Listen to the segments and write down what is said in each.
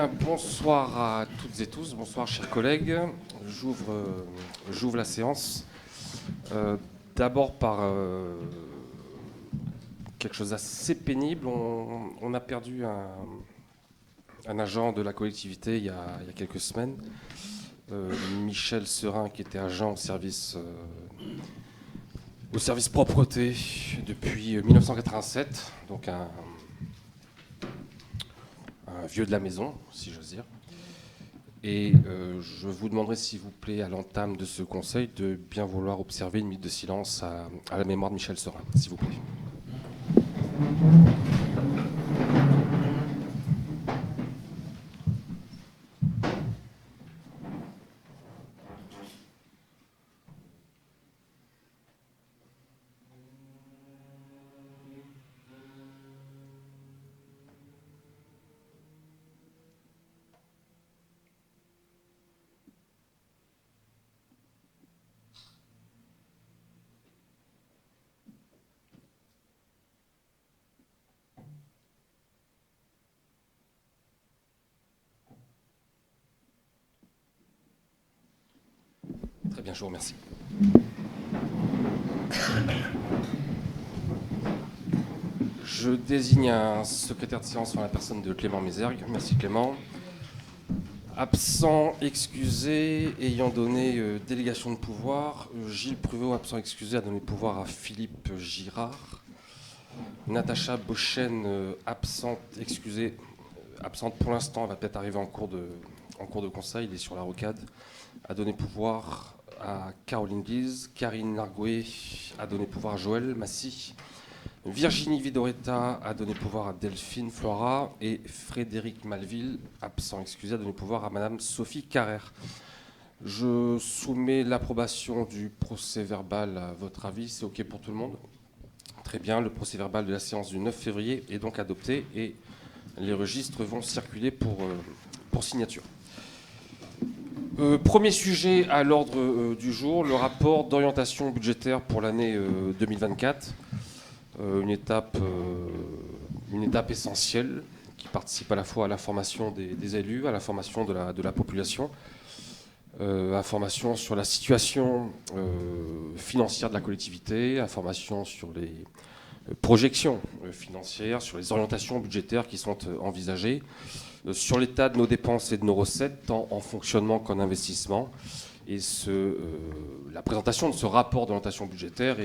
Bien, bonsoir à toutes et tous, bonsoir chers collègues. J'ouvre la séance. D'abord par quelque chose d'assez pénible. On a perdu un agent de la collectivité il y a quelques semaines, Michel Serin, qui était agent au service propreté depuis 1987, donc un vieux de la maison, si j'ose dire. Et je vous demanderai, s'il vous plaît, à l'entame de ce conseil, de bien vouloir observer une minute de silence à la mémoire de Michel Serin, s'il vous plaît. Très bien, je vous remercie. Je désigne un secrétaire de séance en la personne de Clément Mézergue. Merci Clément. Absent excusé, ayant donné délégation de pouvoir, Gilles Pruvot, absent excusé, a donné pouvoir à Philippe Girard. Natacha Beauchesne, absente excusée, absente pour l'instant, elle va peut-être arriver en cours de conseil, il est sur la rocade, a donné pouvoir à Caroline Guise. Karine Largouet a donné pouvoir à Joël Massy. Virginie Vidoretta a donné pouvoir à Delphine Flora. Et Frédéric Malville, absent excusé, a donné pouvoir à Madame Sophie Carrère. Je soumets l'approbation du procès-verbal à votre avis. C'est OK pour tout le monde ? Très bien, le procès-verbal de la séance du 9 février est donc adopté et les registres vont circuler pour signature. Premier sujet à l'ordre du jour, le rapport d'orientation budgétaire pour l'année 2024. Une étape essentielle qui participe à la fois à la formation des élus, à la formation de la population, information sur la situation financière de la collectivité, information sur les projections financières, sur les orientations budgétaires qui sont envisagées, sur l'état de nos dépenses et de nos recettes, tant en fonctionnement qu'en investissement. Et la présentation de ce rapport d'orientation budgétaire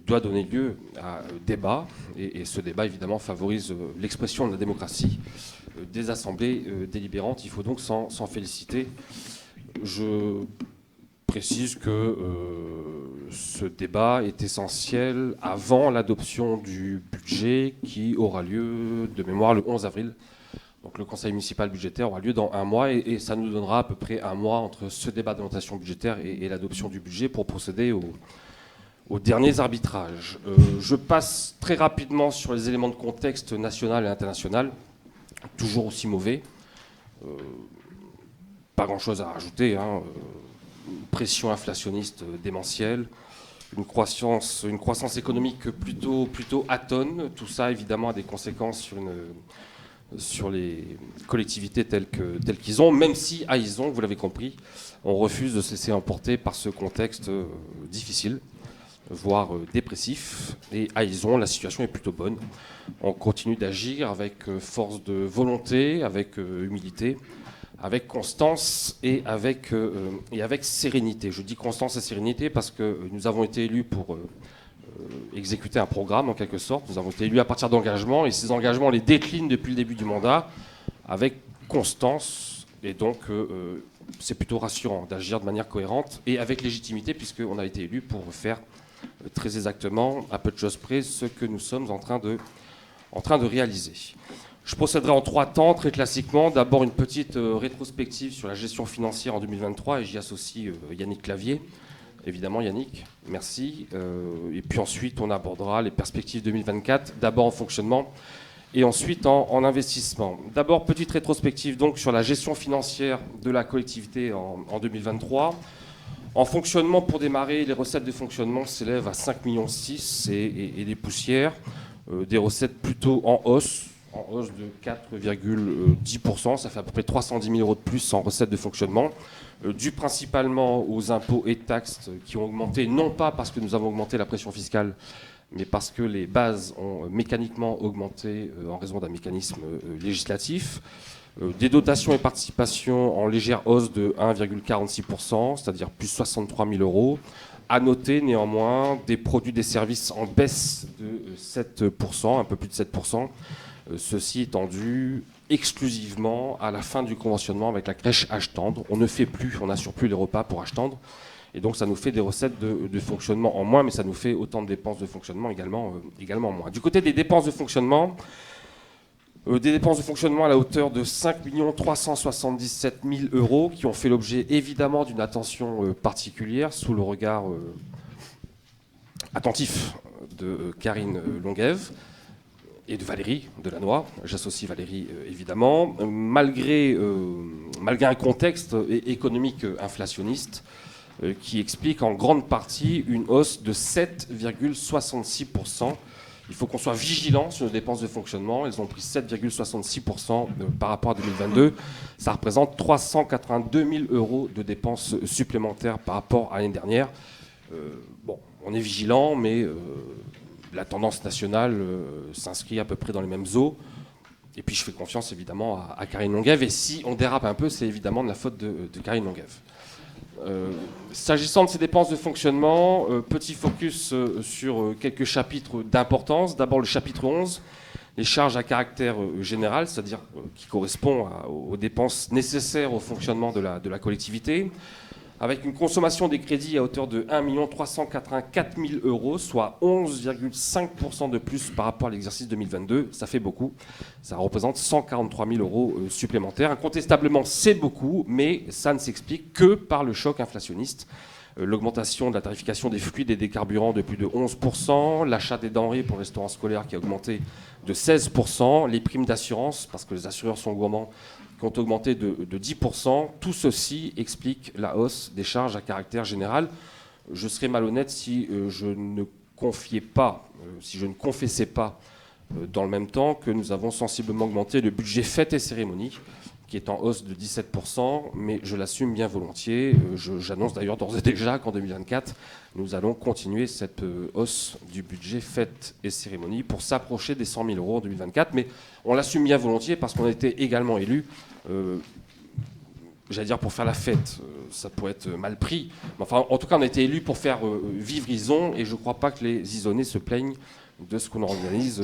doit donner lieu à débat. Et ce débat, évidemment, favorise l'expression de la démocratie des assemblées délibérantes. Il faut donc s'en féliciter. Je précise que ce débat est essentiel avant l'adoption du budget qui aura lieu, de mémoire, le 11 avril. Donc le conseil municipal budgétaire aura lieu dans un mois et ça nous donnera à peu près un mois entre ce débat d'orientation budgétaire et l'adoption du budget pour procéder aux derniers arbitrages. Je passe très rapidement sur les éléments de contexte national et international, toujours aussi mauvais. Pas grand-chose à rajouter, hein. Pression inflationniste démentielle, une croissance économique plutôt atone. Tout ça, évidemment, a des conséquences sur les collectivités telles qu'ils ont, même si, à Izon, vous l'avez compris, on refuse de se laisser emporter par ce contexte difficile, voire dépressif. Et à Izon, la situation est plutôt bonne. On continue d'agir avec force de volonté, avec humilité, avec constance et avec sérénité. Je dis constance et sérénité parce que nous avons été élus pour exécuter un programme, en quelque sorte. Nous avons été élus à partir d'engagements, et ces engagements, on les décline depuis le début du mandat avec constance. Et donc, c'est plutôt rassurant d'agir de manière cohérente et avec légitimité, puisqu'on a été élus pour faire très exactement, à peu de choses près, ce que nous sommes en train de réaliser. Je procéderai en 3 temps, très classiquement. D'abord, une petite rétrospective sur la gestion financière en 2023, et j'y associe Yannick Clavier. Évidemment, Yannick, merci. Et puis ensuite, on abordera les perspectives 2024, d'abord en fonctionnement et ensuite en investissement. D'abord, petite rétrospective donc sur la gestion financière de la collectivité en 2023. En fonctionnement, pour démarrer, les recettes de fonctionnement s'élèvent à 5,6 millions et des poussières. Des recettes plutôt en hausse, en hausse de 4,10%. Ça fait à peu près 310 000 euros de plus en recettes de fonctionnement, dû principalement aux impôts et taxes qui ont augmenté, non pas parce que nous avons augmenté la pression fiscale, mais parce que les bases ont mécaniquement augmenté en raison d'un mécanisme législatif. Des dotations et participations en légère hausse de 1,46%, c'est-à-dire plus 63 000 euros. À noter néanmoins des produits des services en baisse de 7%, un peu plus de 7%. Ceci étant dû exclusivement à la fin du conventionnement avec la crèche Âge Tendre. On ne fait plus, on n'assure plus les repas pour Âge Tendre. Et donc ça nous fait des recettes de fonctionnement en moins, mais ça nous fait autant de dépenses de fonctionnement également en moins. Du côté des dépenses de fonctionnement, des dépenses de fonctionnement à la hauteur de 5 377 000 euros qui ont fait l'objet évidemment d'une attention particulière sous le regard attentif de Karine Longuève et de Valérie Delannoy. J'associe Valérie évidemment, malgré un contexte économique inflationniste qui explique en grande partie une hausse de 7,66%. Il faut qu'on soit vigilant sur les dépenses de fonctionnement. Elles ont pris 7,66% par rapport à 2022. Ça représente 382 000 euros de dépenses supplémentaires par rapport à l'année dernière. Bon, on est vigilant, mais la tendance nationale s'inscrit à peu près dans les mêmes eaux. Et puis je fais confiance évidemment à Karine Longuève. Et si on dérape un peu, c'est évidemment de la faute de Karine Longuève. S'agissant de ces dépenses de fonctionnement, petit focus sur quelques chapitres d'importance. D'abord le chapitre 11, les charges à caractère général, c'est-à-dire qui correspond aux dépenses nécessaires au fonctionnement de la collectivité, avec une consommation des crédits à hauteur de 1 384 000 euros, soit 11,5% de plus par rapport à l'exercice 2022. Ça fait beaucoup. Ça représente 143 000 euros supplémentaires. Incontestablement, c'est beaucoup, mais ça ne s'explique que par le choc inflationniste. L'augmentation de la tarification des fluides et des carburants de plus de 11%, l'achat des denrées pour le restaurant scolaire qui a augmenté de 16%, les primes d'assurance, parce que les assureurs sont gourmands, qui ont augmenté de 10%. Tout ceci explique la hausse des charges à caractère général. Je serais malhonnête si je ne confessais pas dans le même temps que nous avons sensiblement augmenté le budget fêtes et cérémonies, qui est en hausse de 17%, mais je l'assume bien volontiers. J'annonce d'ailleurs d'ores et déjà qu'en 2024, nous allons continuer cette hausse du budget fêtes et cérémonies pour s'approcher des 100 000 euros en 2024. Mais on l'assume bien volontiers parce qu'on a été également élus, j'allais dire pour faire la fête, ça pourrait être mal pris. Mais enfin, en tout cas, on a été élus pour faire vivre Ison, et je ne crois pas que les Isonnais se plaignent de ce qu'on organise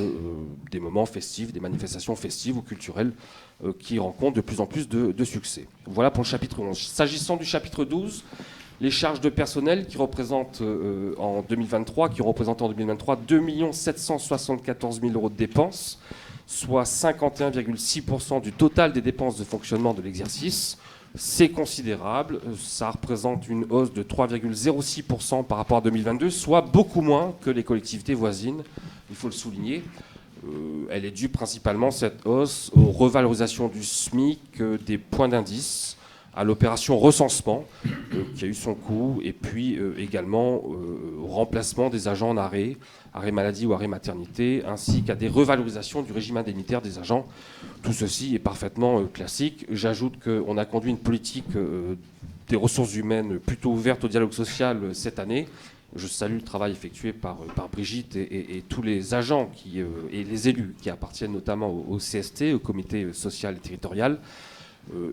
des moments festifs, des manifestations festives ou culturelles qui rencontrent de plus en plus de succès. Voilà pour le chapitre 11. S'agissant du chapitre 12, les charges de personnel qui représentent en 2023, 2 774 000 euros de dépenses, soit 51,6% du total des dépenses de fonctionnement de l'exercice. C'est considérable, ça représente une hausse de 3,06% par rapport à 2022, soit beaucoup moins que les collectivités voisines, il faut le souligner. Elle est due principalement, cette hausse, aux revalorisations du SMIC, des points d'indice, à l'opération recensement, qui a eu son coût, et puis également au remplacement des agents en arrêt maladie ou arrêt maternité, ainsi qu'à des revalorisations du régime indemnitaire des agents. Tout ceci est parfaitement classique. J'ajoute qu'on a conduit une politique des ressources humaines plutôt ouverte au dialogue social cette année. Je salue le travail effectué par Brigitte et tous les agents et les élus qui appartiennent notamment au CST, au comité social et territorial.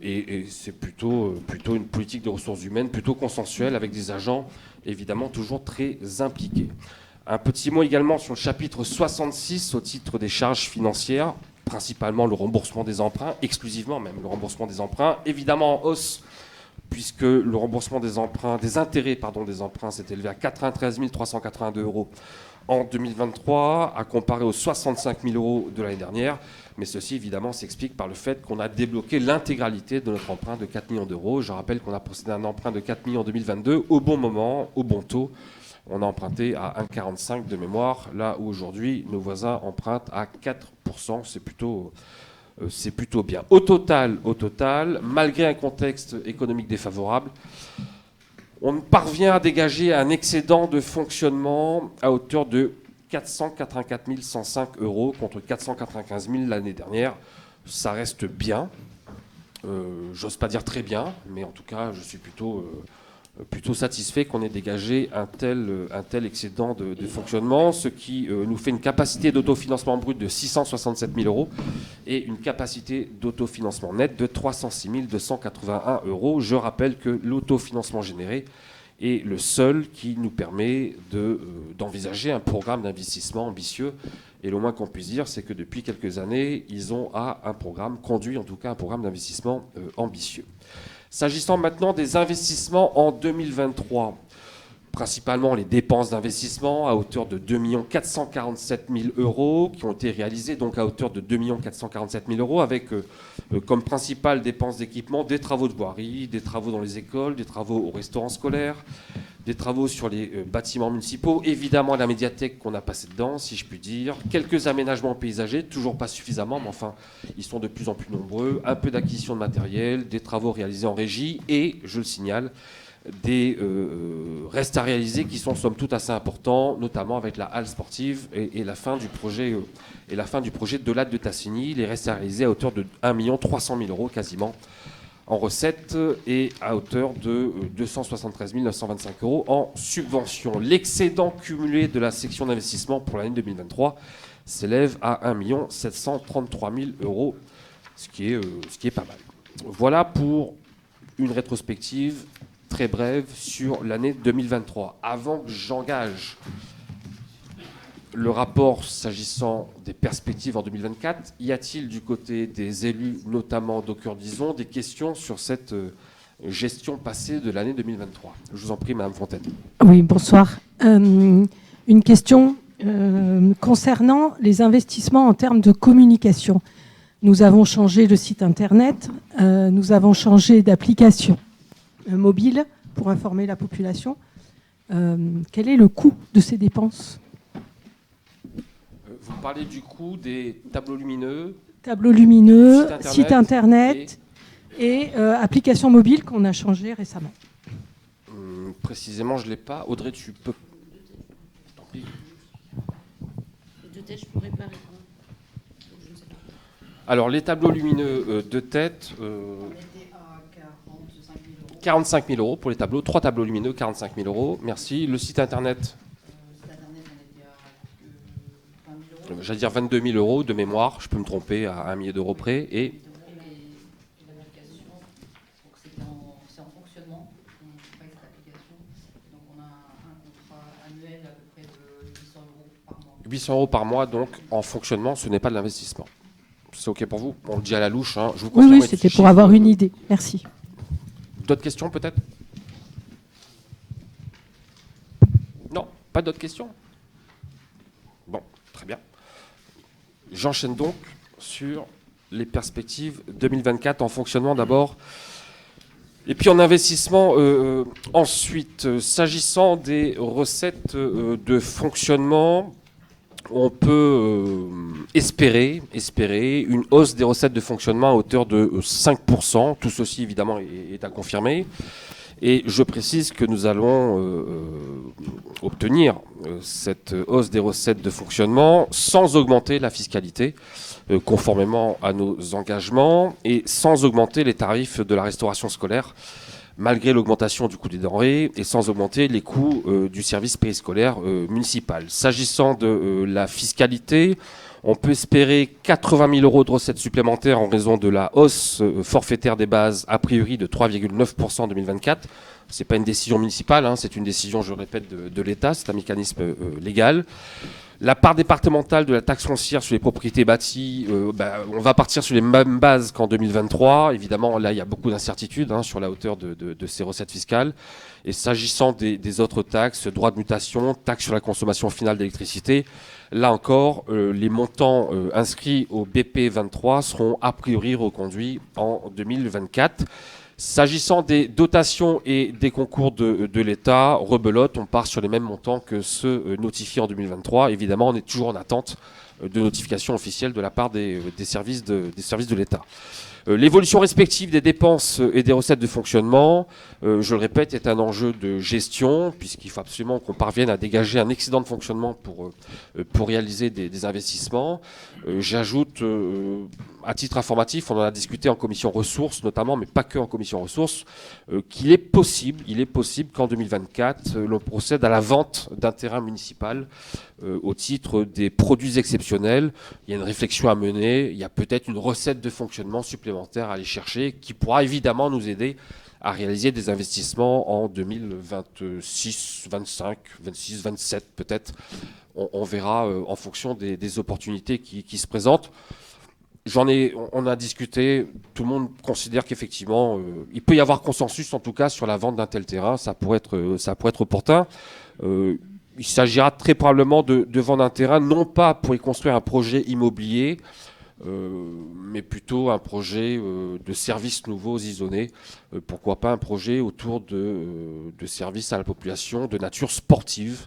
Et c'est plutôt une politique de ressources humaines plutôt consensuelle, avec des agents évidemment toujours très impliqués. Un petit mot également sur le chapitre 66 au titre des charges financières, principalement le remboursement des emprunts, exclusivement même le remboursement des emprunts, évidemment en hausse, puisque le remboursement des intérêts des emprunts s'est élevé à 93 382 euros en 2023, à comparer aux 65 000 euros de l'année dernière. Mais ceci, évidemment, s'explique par le fait qu'on a débloqué l'intégralité de notre emprunt de 4 millions d'euros. Je rappelle qu'on a procédé à un emprunt de 4 millions en 2022, au bon moment, au bon taux. On a emprunté à 1,45 de mémoire, là où aujourd'hui, nos voisins empruntent à 4%. C'est plutôt bien. Au total, malgré un contexte économique défavorable, on parvient à dégager un excédent de fonctionnement à hauteur de 484 105 euros contre 495 000 l'année dernière. Ça reste bien. J'ose pas dire très bien, mais en tout cas, je suis plutôt satisfait qu'on ait dégagé un tel excédent de fonctionnement, ce qui nous fait une capacité d'autofinancement brut de 667 000 euros et une capacité d'autofinancement net de 306 281 euros. Je rappelle que l'autofinancement généré est le seul qui nous permet d'envisager un programme d'investissement ambitieux. Et le moins qu'on puisse dire, c'est que depuis quelques années, ils ont conduit en tout cas un programme d'investissement ambitieux. S'agissant maintenant des investissements en 2023, principalement les dépenses d'investissement à hauteur de 2 447 000 euros qui ont été réalisées donc à hauteur de 2 447 000 euros avec comme principale dépense d'équipement des travaux de voirie, des travaux dans les écoles, des travaux au restaurant scolaire, des travaux sur les bâtiments municipaux, évidemment la médiathèque qu'on a passé dedans, si je puis dire, quelques aménagements paysagers, toujours pas suffisamment, mais enfin, ils sont de plus en plus nombreux, un peu d'acquisition de matériel, des travaux réalisés en régie, et, je le signale, des restes à réaliser qui sont somme toute assez importants, notamment avec la halle sportive et la fin du projet de l'AD de Tassigny, les restes à réaliser à hauteur de 1 300 000 euros quasiment, en recettes et à hauteur de 273 925 euros en subvention. L'excédent cumulé de la section d'investissement pour l'année 2023 s'élève à 1 733 000 euros, ce qui est pas mal. Voilà pour une rétrospective très brève sur l'année 2023. Avant que j'engage le rapport s'agissant des perspectives en 2024, y a-t-il du côté des élus, notamment d'Aucur d'Ison, des questions sur cette gestion passée de l'année 2023 ? Je vous en prie, Madame Fontaine. Oui, bonsoir. Une question concernant les investissements en termes de communication. Nous avons changé le site internet, nous avons changé d'application mobile pour informer la population. Quel est le coût de ces dépenses ? Vous parlez du coût des tableaux lumineux. Tableaux lumineux, site internet et application mobile qu'on a changé récemment. Précisément, je ne l'ai pas. Audrey, tu peux... Tant pis. De tête, je ne pourrais pas répondre. Je ne sais pas. Alors, les tableaux lumineux de tête... On était à 45 000 euros. 45 000 euros pour les tableaux. 3 tableaux lumineux, 45 000 euros. Merci. Le site internet... J'allais dire 22 000 euros de mémoire, je peux me tromper à 1 million d'euros près. Et l'application, c'est en fonctionnement, on ne fait pas cette application. Donc on a un contrat annuel à peu près de 800 euros par mois. 800 euros par mois, donc en fonctionnement, ce n'est pas de l'investissement. C'est OK pour vous ? On le dit à la louche. Hein. Je vous oui, c'était pour avoir une idée. Merci. D'autres questions peut-être ? Non, pas d'autres questions ? Bon, très bien. J'enchaîne donc sur les perspectives 2024 en fonctionnement d'abord, et puis en investissement ensuite. S'agissant des recettes de fonctionnement, on peut espérer une hausse des recettes de fonctionnement à hauteur de 5%. Tout ceci évidemment est à confirmer. Et je précise que nous allons obtenir cette hausse des recettes de fonctionnement sans augmenter la fiscalité, conformément à nos engagements, et sans augmenter les tarifs de la restauration scolaire, malgré l'augmentation du coût des denrées, et sans augmenter les coûts du service périscolaire municipal. S'agissant de la fiscalité, on peut espérer 80 000 euros de recettes supplémentaires en raison de la hausse forfaitaire des bases, a priori de 3,9% en 2024. Ce n'est pas une décision municipale, hein, c'est une décision, je le répète, de l'État, c'est un mécanisme légal. La part départementale de la taxe foncière sur les propriétés bâties, on va partir sur les mêmes bases qu'en 2023. Évidemment, là, il y a beaucoup d'incertitudes sur la hauteur de ces recettes fiscales. Et s'agissant des autres taxes, droits de mutation, taxes sur la consommation finale d'électricité, là encore, les montants inscrits au BP 23 seront a priori reconduits en 2024. S'agissant des dotations et des concours de l'État, rebelote, on part sur les mêmes montants que ceux notifiés en 2023. Évidemment, on est toujours en attente de notification officielle de la part des services de l'État. L'évolution respective des dépenses et des recettes de fonctionnement, je le répète, est un enjeu de gestion, puisqu'il faut absolument qu'on parvienne à dégager un excédent de fonctionnement pour réaliser des investissements. J'ajoute, à titre informatif, on en a discuté en commission ressources notamment, mais pas que en commission ressources, qu'il est possible qu'en 2024, l'on procède à la vente d'un terrain municipal au titre des produits exceptionnels. Il y a une réflexion à mener, il y a peut-être une recette de fonctionnement supplémentaire à aller chercher qui pourra évidemment nous aider à réaliser des investissements en 2026, 25, 26, 27 peut-être. On verra en fonction des opportunités qui se présentent. On a discuté, tout le monde considère qu'effectivement, il peut y avoir consensus en tout cas sur la vente d'un tel terrain, ça pourrait être opportun. Il s'agira très probablement de vendre un terrain, non pas pour y construire un projet immobilier, mais plutôt un projet de services nouveaux isolés. Pourquoi pas un projet autour de services à la population de nature sportive.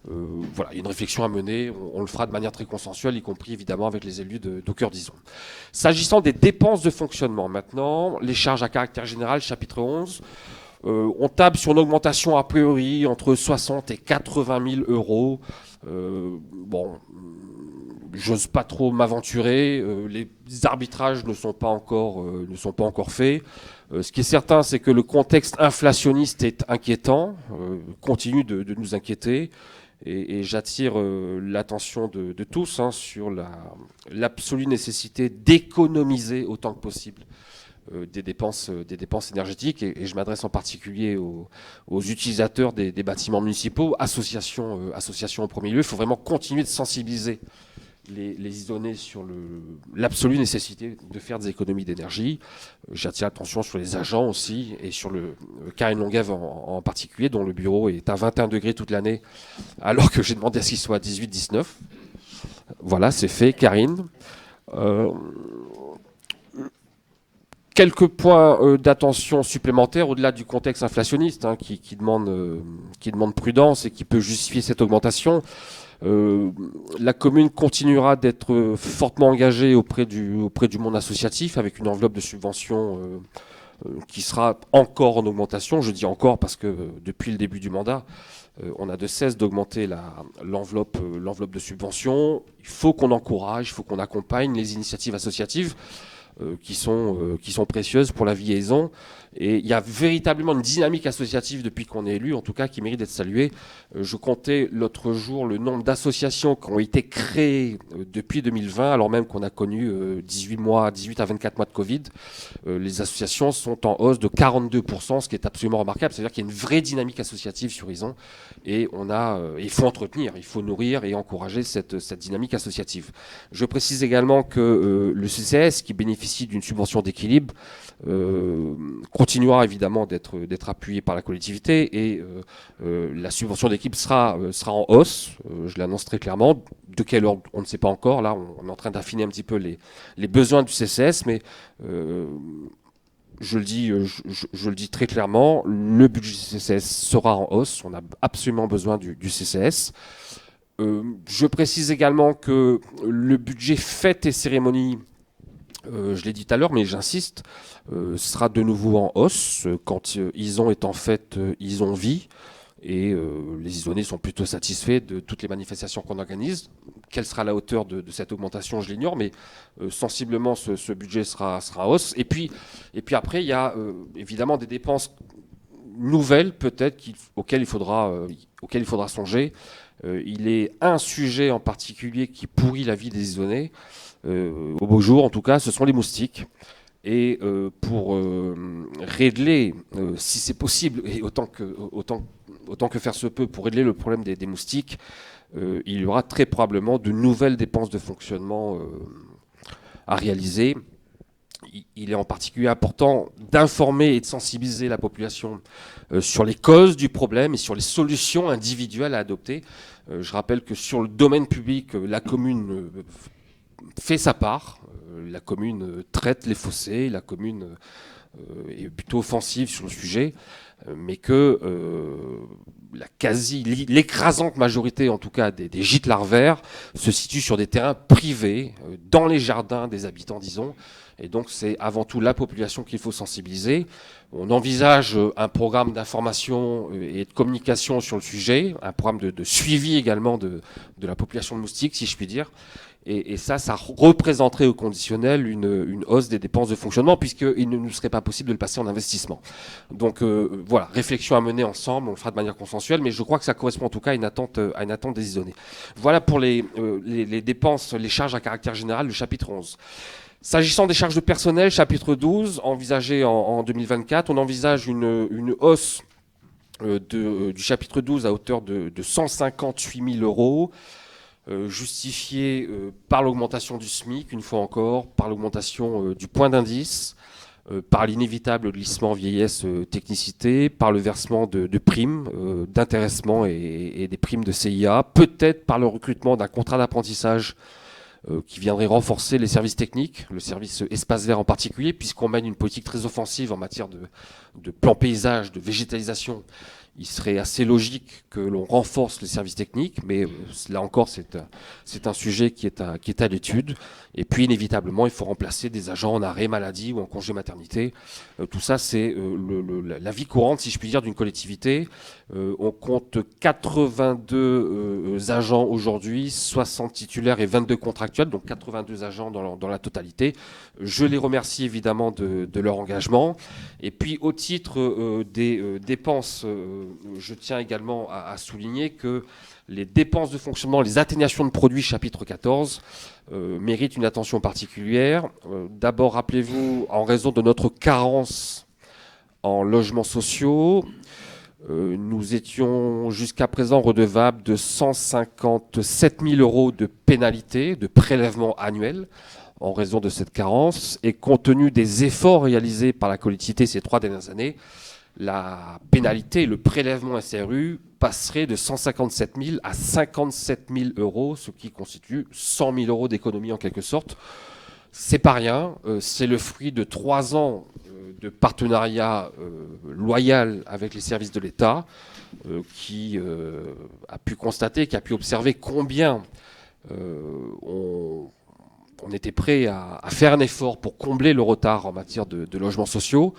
Voilà, il y a une réflexion à mener, on le fera de manière très consensuelle, y compris évidemment avec les élus d'Au Cœur d'Ison. S'agissant des dépenses de fonctionnement, maintenant, les charges à caractère général, chapitre 11, on table sur une augmentation a priori entre 60 et 80 000 euros. Bon, j'ose pas trop m'aventurer, les arbitrages ne sont pas encore faits. Ce qui est certain, c'est que le contexte inflationniste est inquiétant, continue de nous inquiéter. Et j'attire l'attention de tous sur l'absolue nécessité d'économiser autant que possible des dépenses énergétiques. Et je m'adresse en particulier aux utilisateurs des bâtiments municipaux, associations en premier lieu. Il faut vraiment continuer de sensibiliser les isonnés sur l'absolue nécessité de faire des économies d'énergie. J'attire l'attention sur les agents aussi et sur Karine Longuève en particulier, dont le bureau est à 21 degrés toute l'année, alors que j'ai demandé à ce qu'il soit à 18-19. Voilà, c'est fait, Karine. Quelques points d'attention supplémentaires au-delà du contexte inflationniste qui demande prudence et qui peut justifier cette augmentation. La commune continuera d'être fortement engagée auprès du monde associatif avec une enveloppe de subvention qui sera encore en augmentation. Je dis encore parce que depuis le début du mandat, on a de cesse d'augmenter l'enveloppe de subvention. Il faut qu'on encourage, il faut qu'on accompagne les initiatives associatives qui sont précieuses pour la Vieillezon. Et il y a véritablement une dynamique associative depuis qu'on est élu, en tout cas, qui mérite d'être saluée. Je comptais l'autre jour le nombre d'associations qui ont été créées depuis 2020, alors même qu'on a connu 18 à 24 mois de Covid. Les associations sont en hausse de 42%, ce qui est absolument remarquable. C'est-à-dire qu'il y a une vraie dynamique associative sur Ison. Et il faut entretenir, il faut nourrir et encourager cette dynamique associative. Je précise également que le CCS, qui bénéficie d'une subvention d'équilibre, continuera évidemment d'être appuyé par la collectivité et la subvention d'équipe sera en hausse, je l'annonce très clairement. De quelle ordre, on ne sait pas encore. Là, on est en train d'affiner un petit peu les besoins du CCS, mais je le dis très clairement, le budget du CCS sera en hausse. On a absolument besoin du CCS. Je précise également que le budget fêtes et cérémonies, je l'ai dit tout à l'heure, mais j'insiste, sera de nouveau en hausse. Quand Ison est en fête, Ison vit. Et les Isonnais sont plutôt satisfaits de toutes les manifestations qu'on organise. Quelle sera la hauteur de cette augmentation, je l'ignore, mais sensiblement ce budget sera en hausse. Et puis après, il y a évidemment des dépenses nouvelles peut-être auxquelles il faudra songer. Il est un sujet en particulier qui pourrit la vie des Isonnais. Au beau jour, en tout cas, ce sont les moustiques. Et pour régler, si c'est possible, et autant que faire se peut, pour régler le problème des moustiques, il y aura très probablement de nouvelles dépenses de fonctionnement à réaliser. Il est en particulier important d'informer et de sensibiliser la population sur les causes du problème et sur les solutions individuelles à adopter. Je rappelle que sur le domaine public, la commune fait sa part. La commune traite les fossés, la commune est plutôt offensive sur le sujet, mais que l'écrasante majorité, en tout cas, des gîtes larvaires se situe sur des terrains privés, dans les jardins des habitants, disons. Et donc, c'est avant tout la population qu'il faut sensibiliser. On envisage un programme d'information et de communication sur le sujet, un programme de suivi également de la population de moustiques, si je puis dire. Et ça représenterait au conditionnel une hausse des dépenses de fonctionnement, puisqu'il ne nous serait pas possible de le passer en investissement. Donc voilà, réflexion à mener ensemble, on le fera de manière consensuelle, mais je crois que ça correspond en tout cas à une attente décisionnée. Voilà pour les dépenses, les charges à caractère général, le chapitre 11. S'agissant des charges de personnel, chapitre 12, envisagé en 2024, on envisage une hausse du chapitre 12 à hauteur de 158 000 euros. Justifié par l'augmentation du SMIC, une fois encore, par l'augmentation du point d'indice, par l'inévitable glissement vieillesse technicité, par le versement de primes d'intéressement et des primes de CIA, peut-être par le recrutement d'un contrat d'apprentissage qui viendrait renforcer les services techniques, le service espace vert en particulier, puisqu'on mène une politique très offensive en matière de plan paysage, de végétalisation. Il serait assez logique que l'on renforce les services techniques, mais là encore, c'est un sujet qui est à l'étude. Et puis, inévitablement, il faut remplacer des agents en arrêt maladie ou en congé maternité. Tout ça, c'est la vie courante, si je puis dire, d'une collectivité. On compte 82 agents aujourd'hui, 60 titulaires et 22 contractuels, donc 82 agents dans la totalité. Je les remercie évidemment de leur engagement. Et puis, au titre des dépenses, je tiens également à souligner que les dépenses de fonctionnement, les atténuations de produits, chapitre 14, méritent une attention particulière. D'abord, rappelez-vous, en raison de notre carence en logements sociaux, nous étions jusqu'à présent redevables de 157 000 euros de pénalité, de prélèvement annuel, en raison de cette carence. Et compte tenu des efforts réalisés par la collectivité ces 3 dernières années, la pénalité, le prélèvement SRU passerait de 157 000 à 57 000 euros, ce qui constitue 100 000 euros d'économie en quelque sorte. C'est pas rien, c'est le fruit de 3 ans de partenariat loyal avec les services de l'État, qui a pu constater, qui a pu observer combien on était prêt à faire un effort pour combler le retard en matière de logements sociaux.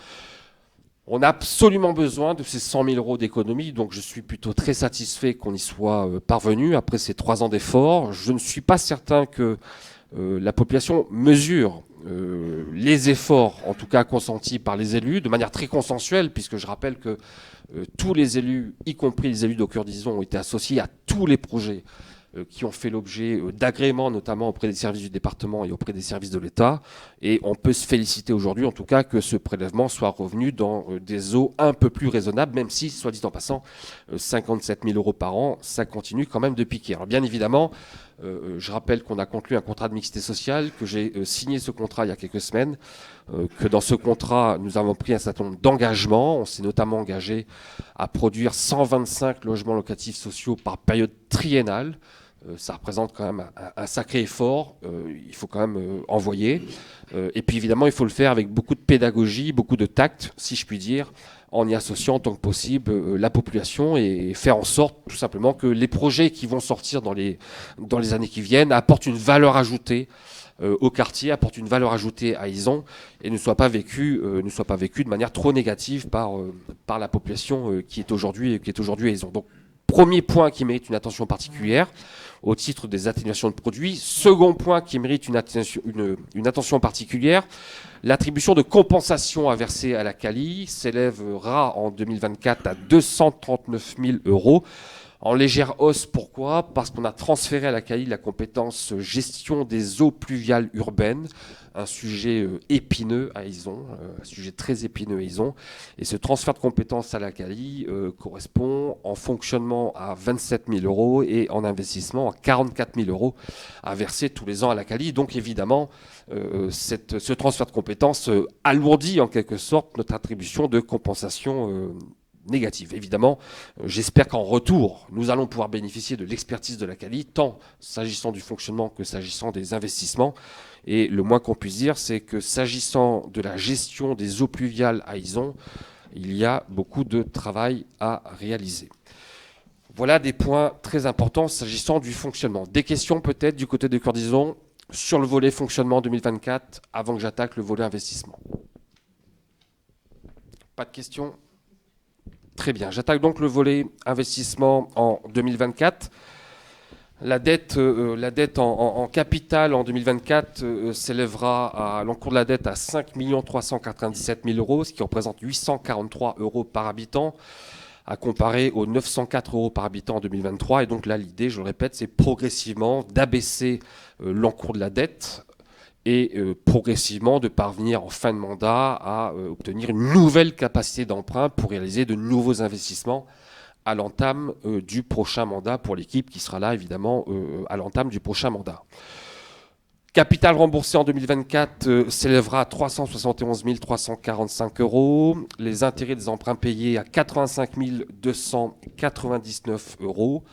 On a absolument besoin de ces 100 000 euros d'économie, donc je suis plutôt très satisfait qu'on y soit parvenu après ces 3 ans d'efforts. Je ne suis pas certain que la population mesure les efforts, en tout cas consentis par les élus, de manière très consensuelle, puisque je rappelle que tous les élus, y compris les élus d'Aucur d'Ison, ont été associés à tous les projets qui ont fait l'objet d'agréments, notamment auprès des services du département et auprès des services de l'État. Et on peut se féliciter aujourd'hui, en tout cas, que ce prélèvement soit revenu dans des eaux un peu plus raisonnables, même si, soit dit en passant, 57 000 euros par an, ça continue quand même de piquer. Alors bien évidemment, je rappelle qu'on a conclu un contrat de mixité sociale, que j'ai signé ce contrat il y a quelques semaines, que dans ce contrat, nous avons pris un certain nombre d'engagements. On s'est notamment engagé à produire 125 logements locatifs sociaux par période triennale. Ça représente quand même un sacré effort, il faut quand même envoyer. Et puis évidemment, il faut le faire avec beaucoup de pédagogie, beaucoup de tact, si je puis dire, en y associant tant que possible la population et faire en sorte tout simplement que les projets qui vont sortir dans les années qui viennent apportent une valeur ajoutée au quartier, apportent une valeur ajoutée à Izon et ne soient pas vécus de manière trop négative par la population qui est aujourd'hui à Izon. Donc, premier point qui mérite une attention particulière au titre des atténuations de produits. Second point qui mérite une attention particulière, l'attribution de compensation à verser à la CALI s'élèvera en 2024 à 239 000 euros. En légère hausse, pourquoi ? Parce qu'on a transféré à la CALI la compétence gestion des eaux pluviales urbaines, un sujet épineux à Izon, un sujet très épineux à Izon. Et ce transfert de compétence à la CALI correspond en fonctionnement à 27 000 euros et en investissement à 44 000 euros à verser tous les ans à la CALI. Donc évidemment, ce transfert de compétence alourdit en quelque sorte notre attribution de compensation négative. Évidemment, j'espère qu'en retour, nous allons pouvoir bénéficier de l'expertise de la CALI, tant s'agissant du fonctionnement que s'agissant des investissements. Et le moins qu'on puisse dire, c'est que s'agissant de la gestion des eaux pluviales à Izon, il y a beaucoup de travail à réaliser. Voilà des points très importants s'agissant du fonctionnement. Des questions peut-être du côté de Cœur-d'Ison sur le volet fonctionnement 2024 avant que j'attaque le volet investissement. Pas de questions? Très bien. J'attaque donc le volet investissement en 2024. La dette en capital en 2024 s'élèvera à l'encours de la dette à 5 397 000 euros, ce qui représente 843 euros par habitant, à comparer aux 904 euros par habitant en 2023. Et donc là, l'idée, je le répète, c'est progressivement d'abaisser l'encours de la dette et progressivement de parvenir en fin de mandat à obtenir une nouvelle capacité d'emprunt pour réaliser de nouveaux investissements à l'entame du prochain mandat pour l'équipe qui sera là évidemment à l'entame du prochain mandat. Capital remboursé en 2024 s'élèvera à 371 345 euros. Les intérêts des emprunts payés à 85 299 euros.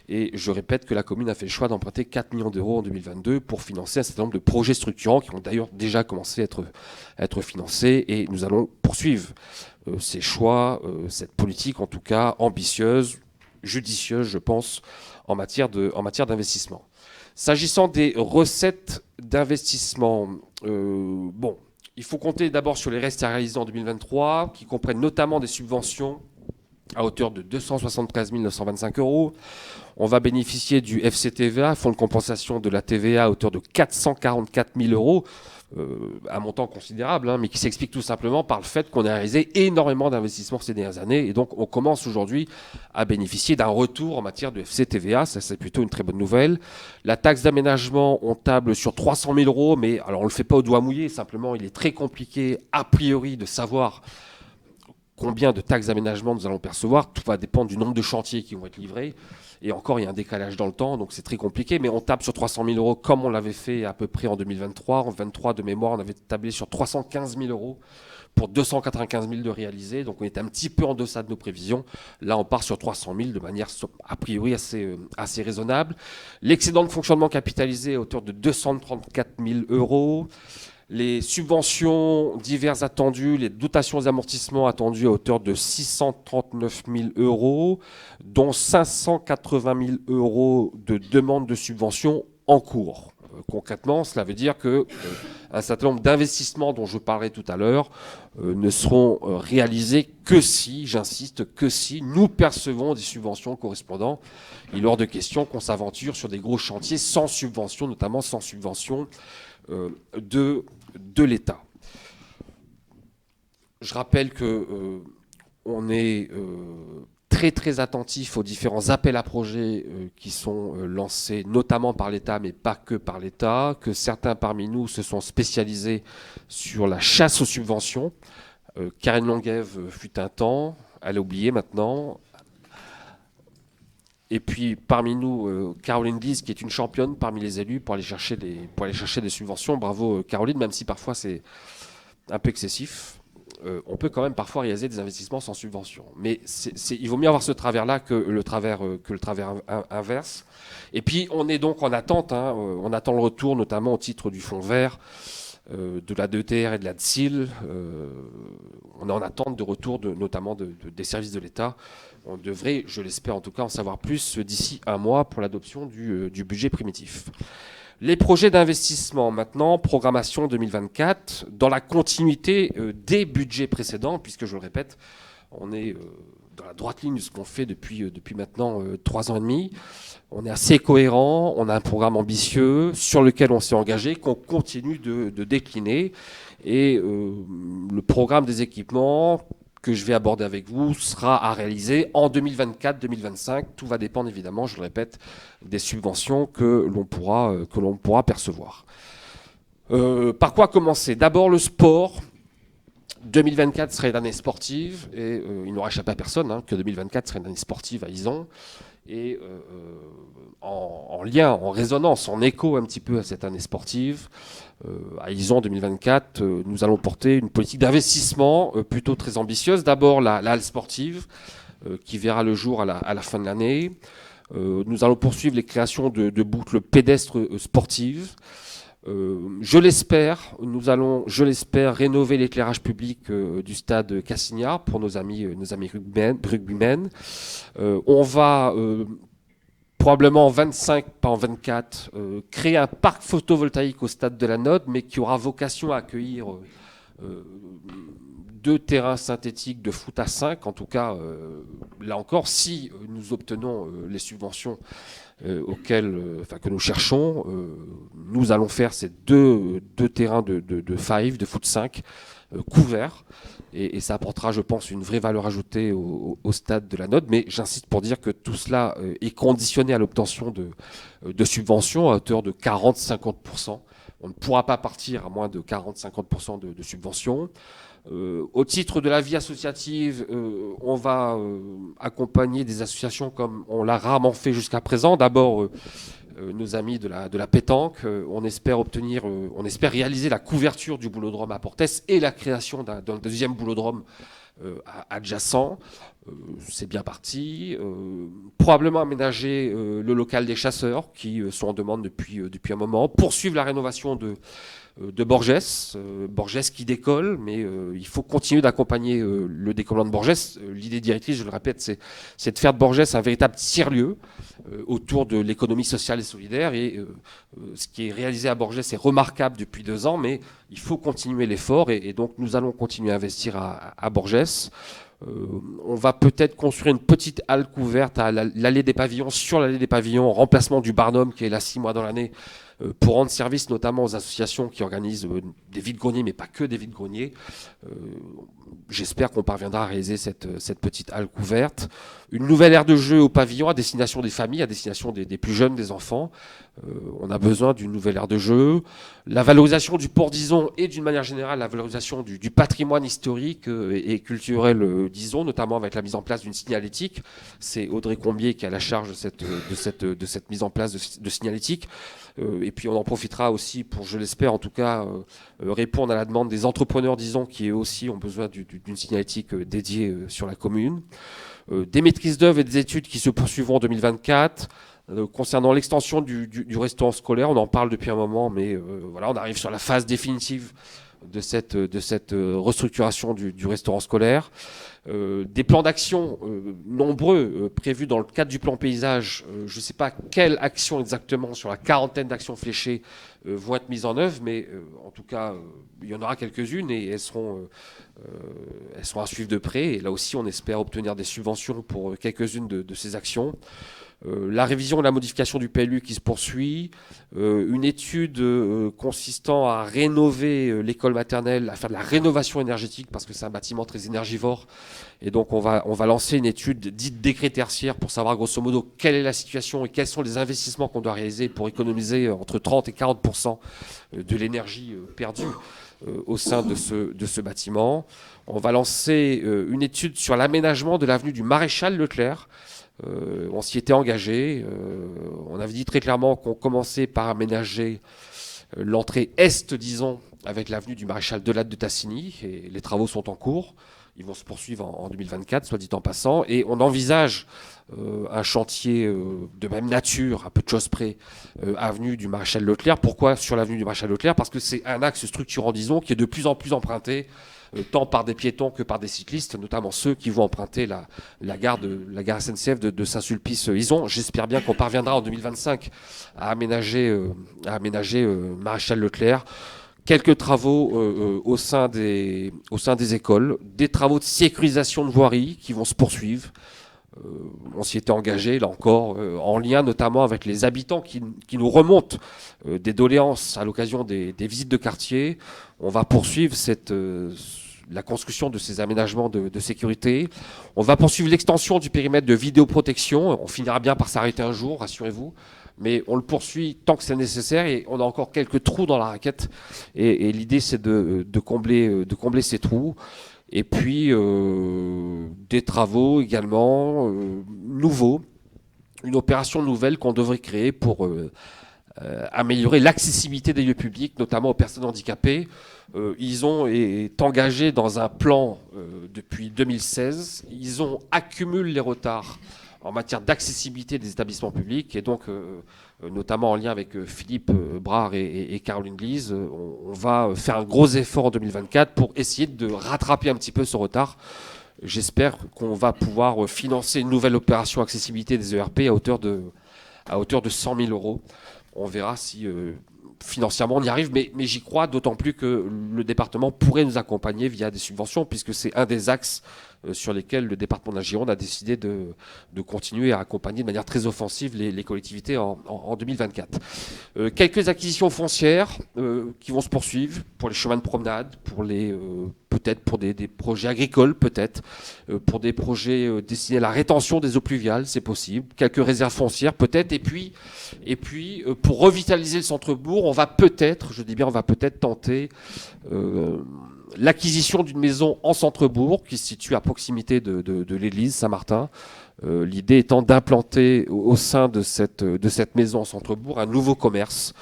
Et je répète que la commune a fait le choix d'emprunter 4 millions d'euros en 2022 pour financer un certain nombre de projets structurants qui ont d'ailleurs déjà commencé à être financés. Et nous allons poursuivre ces choix, cette politique en tout cas ambitieuse, judicieuse je pense, en matière d'investissement. S'agissant des recettes d'investissement, il faut compter d'abord sur les restes à réaliser en 2023, qui comprennent notamment des subventions à hauteur de 273 925 euros. On va bénéficier du FCTVA, Fonds de compensation de la TVA, à hauteur de 444 000 euros, un montant considérable, mais qui s'explique tout simplement par le fait qu'on a réalisé énormément d'investissements ces dernières années. Et donc, on commence aujourd'hui à bénéficier d'un retour en matière de FCTVA. Ça, c'est plutôt une très bonne nouvelle. La taxe d'aménagement, on table sur 300 000 euros, mais alors on ne le fait pas au doigt mouillé. Simplement, il est très compliqué, a priori, de savoir combien de taxes d'aménagement nous allons percevoir. Tout va dépendre du nombre de chantiers qui vont être livrés. Et encore, il y a un décalage dans le temps, donc c'est très compliqué. Mais on tape sur 300 000 euros comme on l'avait fait à peu près en 2023. En 2023, de mémoire, on avait tablé sur 315 000 euros pour 295 000 de réalisés. Donc on est un petit peu en deçà de nos prévisions. Là, on part sur 300 000 de manière a priori assez raisonnable. L'excédent de fonctionnement capitalisé à hauteur de 234 000 euros. Les subventions diverses attendues, les dotations d'amortissement attendues à hauteur de 639 000 euros, dont 580 000 euros de demande de subvention en cours. Concrètement, cela veut dire qu'un certain nombre d'investissements dont je parlerai tout à l'heure ne seront réalisés que si, j'insiste, que si nous percevons des subventions correspondantes. Il est hors de question qu'on s'aventure sur des gros chantiers sans subvention, notamment sans subvention de l'État. Je rappelle qu'on est très très attentif aux différents appels à projets qui sont lancés notamment par l'État, mais pas que par l'État, que certains parmi nous se sont spécialisés sur la chasse aux subventions. Karine Longuève fut un temps, elle a oublié maintenant. Et puis parmi nous, Caroline Guise, qui est une championne parmi les élus pour aller chercher des subventions. Bravo Caroline, même si parfois c'est un peu excessif. On peut quand même parfois réaliser des investissements sans subvention. Mais il vaut mieux avoir ce travers-là que le travers inverse. Et puis on est donc en attente, on attend le retour notamment au titre du fonds vert, de la DETR et de la DSIL. On est en attente de retour notamment des services de l'État. On devrait, je l'espère en tout cas, en savoir plus d'ici un mois pour l'adoption du budget primitif. Les projets d'investissement maintenant, programmation 2024, dans la continuité des budgets précédents, puisque je le répète, on est dans la droite ligne de ce qu'on fait depuis maintenant 3 ans et demi. On est assez cohérent, on a un programme ambitieux sur lequel on s'est engagé, qu'on continue de décliner. Et le programme des équipements que je vais aborder avec vous sera à réaliser en 2024-2025. Tout va dépendre évidemment, je le répète, des subventions que l'on pourra percevoir. Par quoi commencer? D'abord le sport. 2024 serait une année sportive et il n'aura échappé à personne que 2024 serait une année sportive à Izon. Et en lien, en résonance, en écho un petit peu à cette année sportive, à Izon 2024, nous allons porter une politique d'investissement plutôt très ambitieuse. D'abord la halle sportive qui verra le jour à la fin de l'année. Nous allons poursuivre les créations de boucles pédestres sportives. Je l'espère, nous allons, je l'espère, rénover l'éclairage public du stade Cassignard pour nos amis rugbymen. On va probablement en 25, pas en 24, créer un parc photovoltaïque au stade de la Node, mais qui aura vocation à accueillir 2 terrains synthétiques de foot à 5. En tout cas, là encore, si nous obtenons les subventions que nous cherchons, nous allons faire ces deux terrains de 5, de foot 5, couverts. Et ça apportera, je pense, une vraie valeur ajoutée au stade de la Node. Mais j'insiste pour dire que tout cela est conditionné à l'obtention de subventions à hauteur de 40-50%. On ne pourra pas partir à moins de 40-50% de subventions. Au titre de la vie associative, on va accompagner des associations comme on l'a rarement fait jusqu'à présent. D'abord, nos amis de la pétanque. On espère réaliser la couverture du boulodrome à Portès et la création d'un deuxième boulodrome adjacent. C'est bien parti. Probablement aménager le local des chasseurs qui sont en demande depuis un moment. Poursuivre la rénovation de Borgès. Borgès qui décolle, mais il faut continuer d'accompagner le décollement de Borgès. L'idée directrice, je le répète, c'est de faire de Borgès un véritable tiers-lieu autour de l'économie sociale et solidaire. Et ce qui est réalisé à Borgès est remarquable depuis 2 ans, mais il faut continuer l'effort. Et donc, nous allons continuer à investir à Borgès. On va peut-être construire une petite halle couverte à l'allée des pavillons, sur l'allée des pavillons, en remplacement du Barnum qui est là 6 mois dans l'année, pour rendre service notamment aux associations qui organisent des vides-greniers, mais pas que des vides-greniers. J'espère qu'on parviendra à réaliser cette petite halle couverte. Une nouvelle aire de jeu au pavillon à destination des familles, à destination des plus jeunes, des enfants. On a besoin d'une nouvelle aire de jeu. La valorisation du port d'Ison et d'une manière générale la valorisation du patrimoine historique et culturel d'Ison, notamment avec la mise en place d'une signalétique. C'est Audrey Combier qui a la charge de cette mise en place de signalétique. Et puis on en profitera aussi pour, je l'espère en tout cas, répondre à la demande des entrepreneurs d'Ison qui eux aussi ont besoin d'une signalétique dédiée sur la commune. Des maîtrises d'œuvre et des études qui se poursuivront en 2024. Concernant l'extension du restaurant scolaire, on en parle depuis un moment, mais voilà, on arrive sur la phase définitive de cette restructuration du restaurant scolaire. Des plans d'action nombreux prévus dans le cadre du plan paysage. Je ne sais pas quelles actions exactement sur la 40aine d'actions fléchées vont être mises en œuvre, mais en tout cas, il y en aura quelques-unes et elles seront à suivre de près. Et là aussi, on espère obtenir des subventions pour quelques-unes de ces actions. La révision et la modification du PLU qui se poursuit, une étude consistant à rénover l'école maternelle, à faire de la rénovation énergétique parce que c'est un bâtiment très énergivore et donc on va lancer une étude dite décret tertiaire pour savoir grosso modo quelle est la situation et quels sont les investissements qu'on doit réaliser pour économiser entre 30 et 40% de l'énergie perdue au sein de ce bâtiment. On va lancer une étude sur l'aménagement de l'avenue du Maréchal Leclerc. On s'y était engagé. On avait dit très clairement qu'on commençait par aménager l'entrée est, disons, avec l'avenue du Maréchal Delatte de Tassigny. Et les travaux sont en cours. Ils vont se poursuivre en 2024, soit dit en passant. Et on envisage un chantier de même nature, à peu de choses près, avenue du Maréchal Leclerc. Pourquoi sur l'avenue du Maréchal Leclerc? Parce que c'est un axe structurant, disons, qui est de plus en plus emprunté tant par des piétons que par des cyclistes, notamment ceux qui vont emprunter la gare SNCF de Saint-Sulpice-Ison. J'espère bien qu'on parviendra en 2025 à aménager Maréchal Leclerc. Quelques travaux au sein des écoles, des travaux de sécurisation de voirie qui vont se poursuivre. On s'y était engagé, là encore, en lien notamment avec les habitants qui nous remontent des doléances à l'occasion des visites de quartier. On va poursuivre la construction de ces aménagements de sécurité. On va poursuivre l'extension du périmètre de vidéoprotection. On finira bien par s'arrêter un jour, rassurez-vous. Mais on le poursuit tant que c'est nécessaire et on a encore quelques trous dans la raquette. Et l'idée, c'est de combler ces trous. Et puis, des travaux également nouveaux. Une opération nouvelle qu'on devrait créer pour améliorer l'accessibilité des lieux publics, notamment aux personnes handicapées. Ison est engagé dans un plan depuis 2016. Ison accumule les retards en matière d'accessibilité des établissements publics. Et donc, notamment en lien avec Philippe Brard et Caroline Glise, on va faire un gros effort en 2024 pour essayer de rattraper un petit peu ce retard. J'espère qu'on va pouvoir financer une nouvelle opération accessibilité des ERP à hauteur de 100 000 euros. On verra si financièrement on y arrive, mais j'y crois, d'autant plus que le département pourrait nous accompagner via des subventions, puisque c'est un des axes sur lesquels le département de la Gironde a décidé de continuer à accompagner de manière très offensive les collectivités en 2024. Quelques acquisitions foncières qui vont se poursuivre pour les chemins de promenade, pour peut-être pour des projets agricoles, peut-être pour des projets destinés à la rétention des eaux pluviales, c'est possible. Quelques réserves foncières, peut-être. Et puis pour revitaliser le centre-bourg, on va peut-être, je dis bien, on va peut-être tenter l'acquisition d'une maison en centre-bourg qui se situe à proximité de l'église Saint-Martin. L'idée étant d'implanter au sein de cette maison en centre-bourg un nouveau commerce.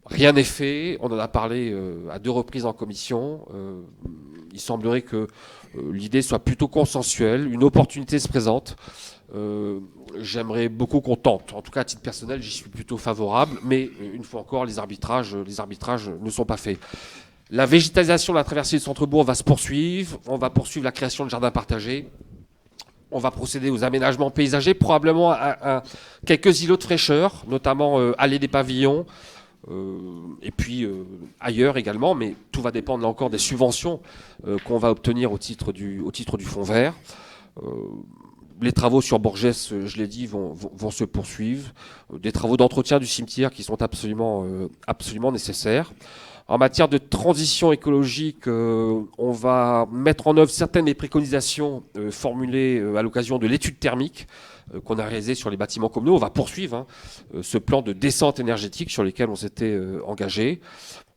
Rien n'est fait, on en a parlé à 2 reprises en commission. Il semblerait que l'idée soit plutôt consensuelle, une opportunité se présente. J'aimerais beaucoup qu'on tente. En tout cas, à titre personnel, j'y suis plutôt favorable, mais une fois encore, les arbitrages ne sont pas faits. La végétalisation de la traversée du centre-bourg va se poursuivre. On va poursuivre la création de jardins partagés. On va procéder aux aménagements paysagers, probablement à quelques îlots de fraîcheur, notamment allée des Pavillons, et puis ailleurs également, mais tout va dépendre là encore des subventions qu'on va obtenir au titre du fonds vert. Les travaux sur Borgès, je l'ai dit, vont se poursuivre. Des travaux d'entretien du cimetière qui sont absolument nécessaires. En matière de transition écologique, on va mettre en œuvre certaines des préconisations formulées à l'occasion de l'étude thermique qu'on a réalisée sur les bâtiments communaux. On va poursuivre ce plan de descente énergétique sur lequel on s'était engagé.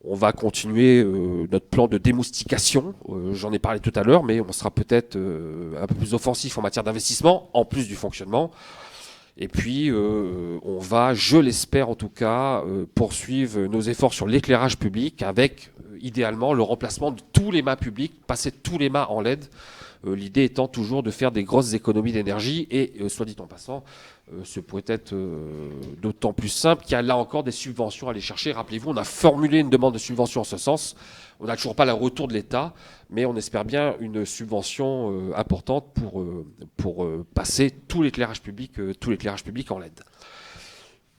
On va continuer notre plan de démoustication. J'en ai parlé tout à l'heure, mais on sera peut-être un peu plus offensif en matière d'investissement, en plus du fonctionnement. Et puis, on va, je l'espère en tout cas, poursuivre nos efforts sur l'éclairage public avec, idéalement, le remplacement de tous les mâts publics, passer tous les mâts en LED. L'idée étant toujours de faire des grosses économies d'énergie et, soit dit en passant, ce pourrait être d'autant plus simple qu'il y a là encore des subventions à aller chercher. Rappelez-vous, on a formulé une demande de subvention en ce sens. On n'a toujours pas le retour de l'État, mais on espère bien une subvention importante pour passer tout l'éclairage public en LED.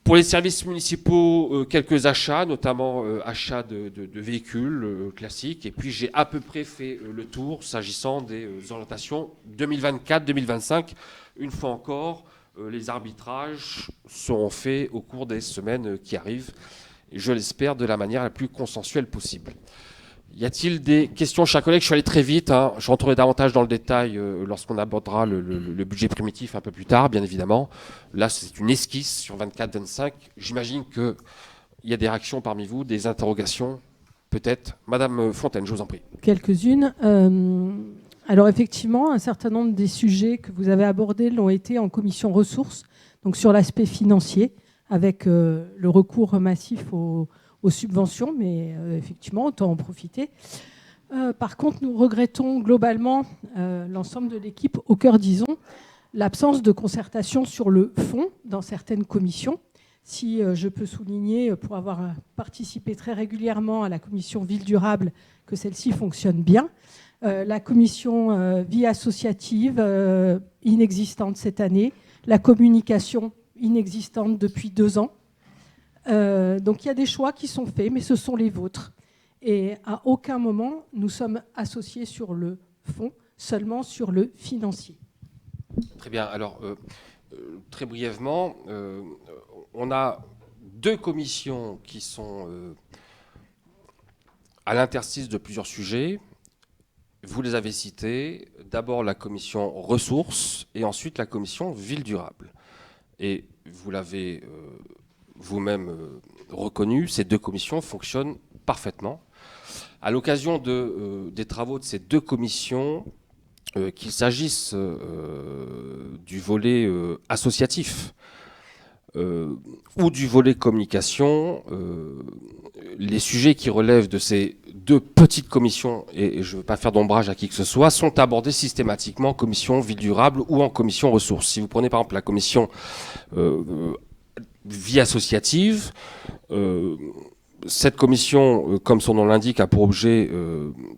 Pour les services municipaux, quelques achats, notamment achats de véhicules classiques. Et puis j'ai à peu près fait le tour s'agissant des orientations 2024-2025. Une fois encore, les arbitrages seront faits au cours des semaines qui arrivent. Et je l'espère de la manière la plus consensuelle possible. Y a-t-il des questions, chers collègues? Je suis allé très vite. Je rentrerai davantage dans le détail lorsqu'on abordera le budget primitif un peu plus tard, bien évidemment. Là, c'est une esquisse sur 24-25. J'imagine qu'il y a des réactions parmi vous, des interrogations, peut-être. Madame Fontaine, je vous en prie. Quelques-unes. Alors effectivement, un certain nombre des sujets que vous avez abordés l'ont été en commission ressources, donc sur l'aspect financier, avec le recours massif aux subventions, mais effectivement, autant en profiter. Par contre, nous regrettons globalement, l'ensemble de l'équipe, au cœur, disons, l'absence de concertation sur le fond dans certaines commissions. Si je peux souligner, pour avoir participé très régulièrement à la commission Ville durable, que celle-ci fonctionne bien. La commission vie associative, inexistante cette année. La communication, inexistante depuis 2 ans. Donc il y a des choix qui sont faits, mais ce sont les vôtres. Et à aucun moment, nous sommes associés sur le fond, seulement sur le financier. Très bien. Alors, très brièvement, on a 2 commissions qui sont à l'interstice de plusieurs sujets. Vous les avez cités. D'abord la commission ressources et ensuite la commission ville durable. Et vous l'avez vous-même reconnu, ces 2 commissions fonctionnent parfaitement. À l'occasion des travaux de ces 2 commissions, qu'il s'agisse du volet associatif, ou du volet communication, les sujets qui relèvent de ces deux petites commissions, et je ne veux pas faire d'ombrage à qui que ce soit, sont abordés systématiquement en commission ville durable ou en commission ressources. Si vous prenez par exemple la commission vie associative, cette commission, comme son nom l'indique, a pour objet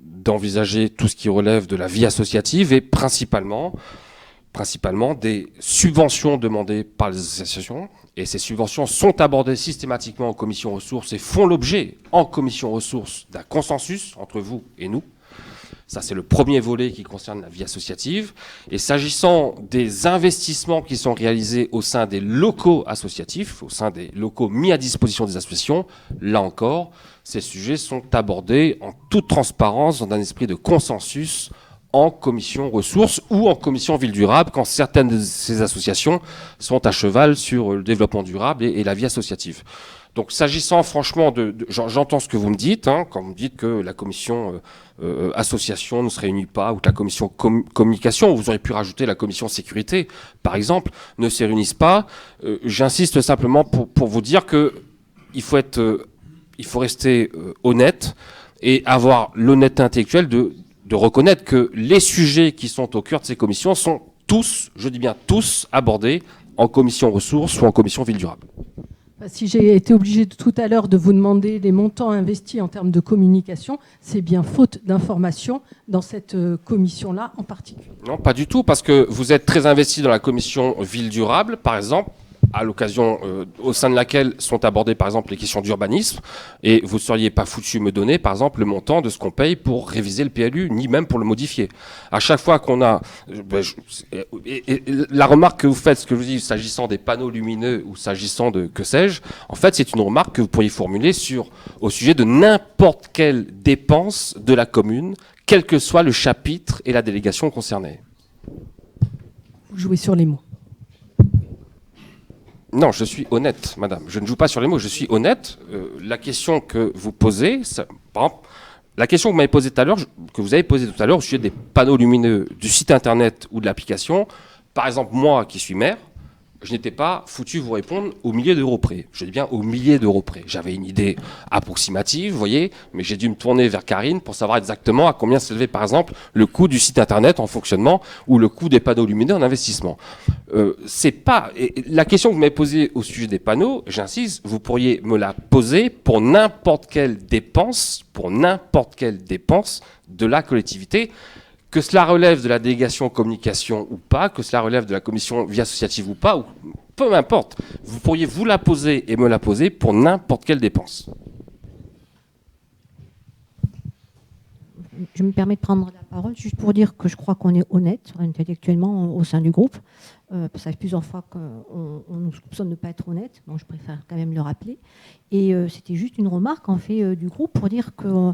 d'envisager tout ce qui relève de la vie associative et principalement des subventions demandées par les associations. Et ces subventions sont abordées systématiquement en commission ressources et font l'objet en commission ressources d'un consensus entre vous et nous. Ça, c'est le premier volet qui concerne la vie associative. Et s'agissant des investissements qui sont réalisés au sein des locaux associatifs, au sein des locaux mis à disposition des associations, là encore, ces sujets sont abordés en toute transparence, dans un esprit de consensus, en commission ressources ou en commission ville durable, quand certaines de ces associations sont à cheval sur le développement durable et la vie associative. Donc s'agissant franchement j'entends ce que vous me dites, quand vous me dites que la commission association ne se réunit pas, ou que la commission communication, vous auriez pu rajouter la commission sécurité, par exemple, ne se réunissent pas. J'insiste simplement pour vous dire que il faut rester honnête et avoir l'honnêteté intellectuelle de reconnaître que les sujets qui sont au cœur de ces commissions sont tous, je dis bien tous, abordés en commission ressources ou en commission ville durable. Si j'ai été obligée tout à l'heure de vous demander les montants investis en termes de communication, c'est bien faute d'information dans cette commission-là en particulier. Non, pas du tout, parce que vous êtes très investi dans la commission ville durable, par exemple, à l'occasion au sein de laquelle sont abordées par exemple les questions d'urbanisme, et vous ne seriez pas foutu me donner par exemple le montant de ce qu'on paye pour réviser le PLU, ni même pour le modifier. À chaque fois qu'on a... et la remarque que vous faites, ce que je vous dis, s'agissant des panneaux lumineux ou s'agissant de que sais-je, en fait c'est une remarque que vous pourriez formuler au sujet de n'importe quelle dépense de la commune, quel que soit le chapitre et la délégation concernée. Vous jouez sur les mots. Non, je suis honnête, madame. Je ne joue pas sur les mots, je suis honnête. La question que vous posez, par exemple, la question que vous m'avez posée tout à l'heure, que vous avez posée tout à l'heure au sujet des panneaux lumineux du site internet ou de l'application, par exemple, moi qui suis maire, je n'étais pas foutu vous répondre au millier d'euros près. Je dis bien au millier d'euros près. J'avais une idée approximative, vous voyez, mais j'ai dû me tourner vers Karine pour savoir exactement à combien s'élevait, par exemple, le coût du site internet en fonctionnement ou le coût des panneaux lumineux en investissement. C'est pas... La question que vous m'avez posée au sujet des panneaux, j'insiste, vous pourriez me la poser pour n'importe quelle dépense de la collectivité, que cela relève de la délégation communication ou pas, que cela relève de la commission vie associative ou pas, ou peu importe. Vous pourriez vous la poser et me la poser pour n'importe quelle dépense. Je me permets de prendre la parole juste pour dire que je crois qu'on est honnête intellectuellement au sein du groupe. Ça fait plusieurs fois qu'on nous soupçonne de ne pas être honnête. Bon, je préfère quand même le rappeler. Et c'était juste une remarque en fait du groupe pour dire que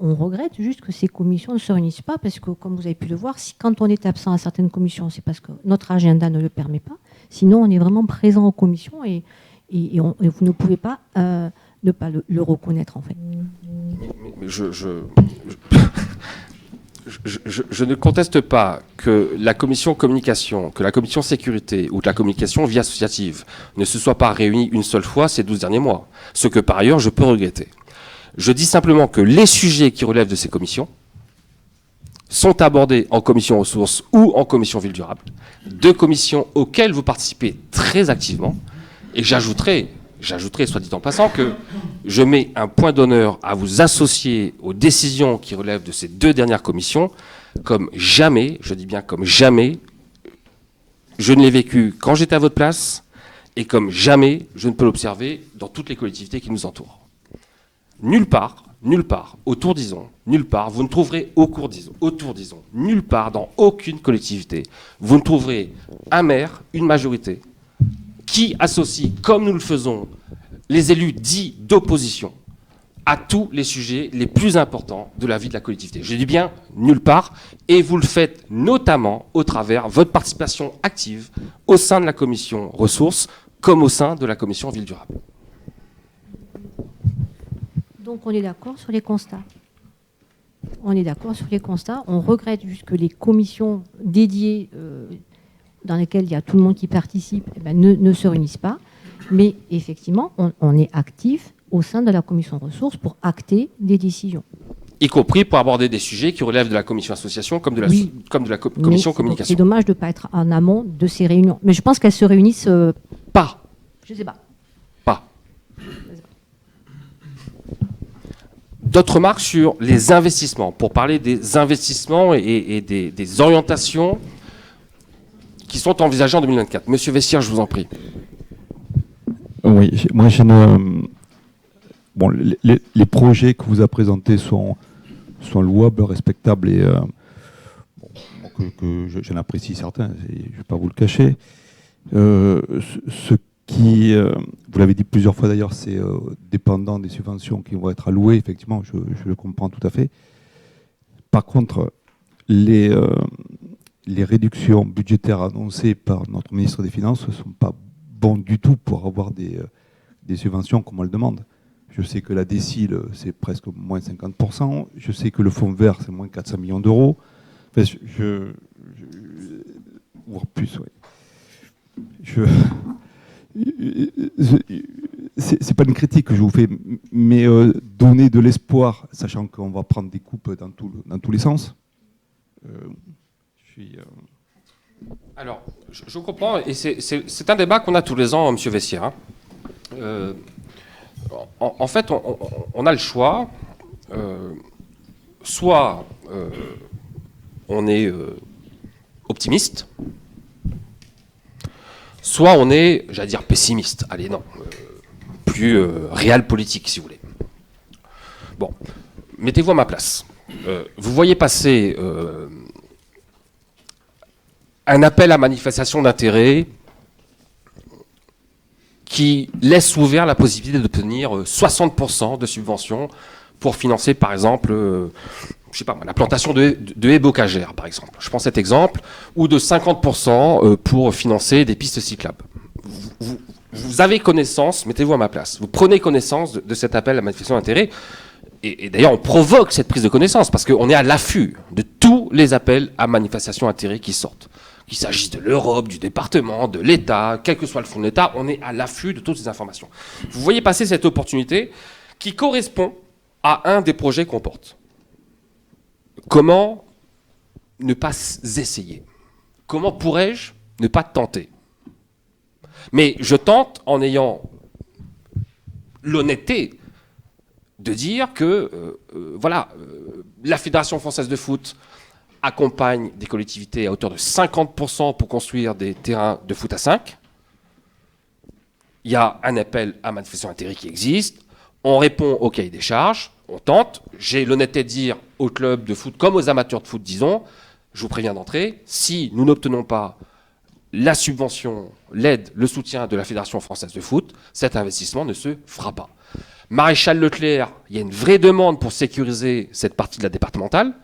on regrette juste que ces commissions ne se réunissent pas parce que, comme vous avez pu le voir, quand on est absent à certaines commissions, c'est parce que notre agenda ne le permet pas. Sinon, on est vraiment présent aux commissions et vous ne pouvez pas ne pas le reconnaître, en fait. Mais je ne conteste pas que la commission communication, que la commission sécurité ou que la communication vie associative ne se soit pas réunie une seule fois ces 12 derniers mois. Ce que, par ailleurs, je peux regretter. Je dis simplement que les sujets qui relèvent de ces commissions sont abordés en commission ressources ou en commission ville durable, deux commissions auxquelles vous participez très activement. Et j'ajouterai, soit dit en passant, que je mets un point d'honneur à vous associer aux décisions qui relèvent de ces deux dernières commissions, comme jamais, je dis bien comme jamais, je ne l'ai vécu quand j'étais à votre place, et comme jamais, je ne peux l'observer dans toutes les collectivités qui nous entourent. Nulle part, autour d'Ison, nulle part, vous ne trouverez nulle part dans aucune collectivité, vous ne trouverez un maire, une majorité, qui associe, comme nous le faisons, les élus dits d'opposition à tous les sujets les plus importants de la vie de la collectivité. Je dis bien nulle part, et vous le faites notamment au travers de votre participation active au sein de la commission ressources, comme au sein de la commission ville durable. Donc on est d'accord sur les constats. On regrette juste que les commissions dédiées dans lesquels il y a tout le monde qui participe ne se réunissent pas. Mais effectivement, on est actif au sein de la commission ressources pour acter des décisions. Y compris pour aborder des sujets qui relèvent de la commission association comme de la, commission communication. C'est dommage de ne pas être en amont de ces réunions. Mais je pense qu'elles se réunissent... Pas. Je ne sais pas. Pas. D'autres remarques sur les investissements, pour parler des investissements et des orientations qui sont envisagées en 2024. Monsieur Vessière, je vous en prie. Oui, moi j'ai bon, les projets que vous avez présentés sont louables, respectables et que j'en apprécie certains, je ne vais pas vous le cacher. Ce qui, vous l'avez dit plusieurs fois d'ailleurs, c'est dépendant des subventions qui vont être allouées, effectivement, je le comprends tout à fait. Par contre, les réductions budgétaires annoncées par notre ministre des Finances ne sont pas bonnes du tout pour avoir des subventions comme on le demande. Je sais que la DSIL, c'est presque moins 50%. Je sais que le fonds vert, c'est moins 400 millions d'euros. Enfin, voire plus, oui. C'est pas une critique que je vous fais, mais donner de l'espoir, sachant qu'on va prendre des coupes dans tous les sens. Alors, je comprends, et c'est un débat qu'on a tous les ans, M. Vessière. Hein. En fait, on a le choix. Soit on est optimiste, soit on est, j'allais dire, pessimiste. Allez, non, plus réel politique, si vous voulez. Bon, mettez-vous à ma place. Vous voyez passer un appel à manifestation d'intérêt qui laisse ouvert la possibilité d'obtenir 60% de subventions pour financer, par exemple, je sais pas, la plantation de haies bocagères, par exemple. Je prends cet exemple, ou de 50% pour financer des pistes cyclables. Vous avez connaissance, mettez-vous à ma place, vous prenez connaissance de cet appel à manifestation d'intérêt, et d'ailleurs on provoque cette prise de connaissance, parce qu'on est à l'affût de tous les appels à manifestation d'intérêt qui sortent. Qu'il s'agisse de l'Europe, du département, de l'État, quel que soit le fonds de l'État, on est à l'affût de toutes ces informations. Vous voyez passer cette opportunité qui correspond à un des projets qu'on porte. Comment ne pas essayer? Comment pourrais-je ne pas tenter? Mais je tente en ayant l'honnêteté de dire que la Fédération française de foot accompagne des collectivités à hauteur de 50% pour construire des terrains de foot à 5. Il y a un appel à manifestation d'intérêt qui existe. On répond au cahier des charges. On tente. J'ai l'honnêteté de dire aux clubs de foot comme aux amateurs de foot, disons, je vous préviens d'entrée, si nous n'obtenons pas la subvention, l'aide, le soutien de la Fédération française de foot, cet investissement ne se fera pas. Maréchal Leclerc, il y a une vraie demande pour sécuriser cette partie de la départementale.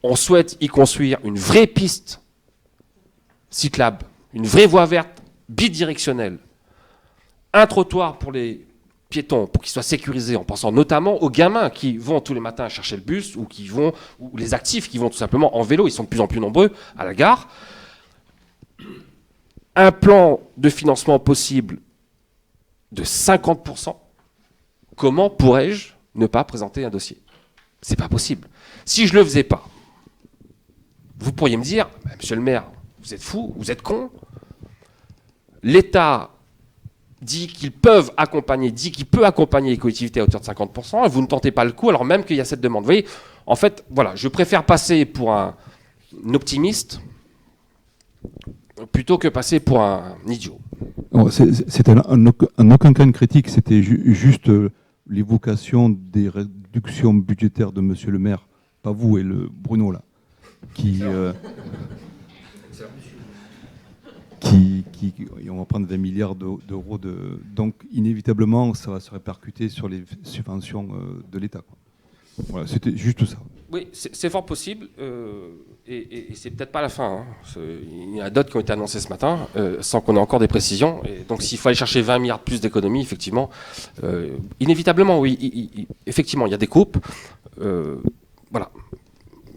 On souhaite y construire une vraie piste cyclable, une vraie voie verte bidirectionnelle, un trottoir pour les piétons, pour qu'ils soient sécurisés, en pensant notamment aux gamins qui vont tous les matins chercher le bus ou les actifs qui vont tout simplement en vélo, ils sont de plus en plus nombreux à la gare. Un plan de financement possible de 50%. Comment pourrais-je ne pas présenter un dossier? C'est pas possible. Si je le faisais pas, vous pourriez me dire, monsieur le maire, vous êtes fou, vous êtes con. L'État dit qu'il peut accompagner les collectivités à hauteur de 50%, et vous ne tentez pas le coup, alors même qu'il y a cette demande. Vous voyez, en fait, voilà, je préfère passer pour un optimiste plutôt que passer pour un idiot. C'était en aucun cas une critique, c'était juste l'évocation des réductions budgétaires de monsieur le maire, pas vous et le Bruno là, qui on va prendre 20 milliards d'euros donc inévitablement ça va se répercuter sur les subventions de l'État. Voilà, c'était juste ça. Oui, c'est fort possible, et c'est peut-être pas la fin. Hein. Il y en a d'autres qui ont été annoncées ce matin, sans qu'on ait encore des précisions. Et donc s'il faut aller chercher 20 milliards de plus d'économies, effectivement, inévitablement, oui, effectivement, il y a des coupes. Voilà.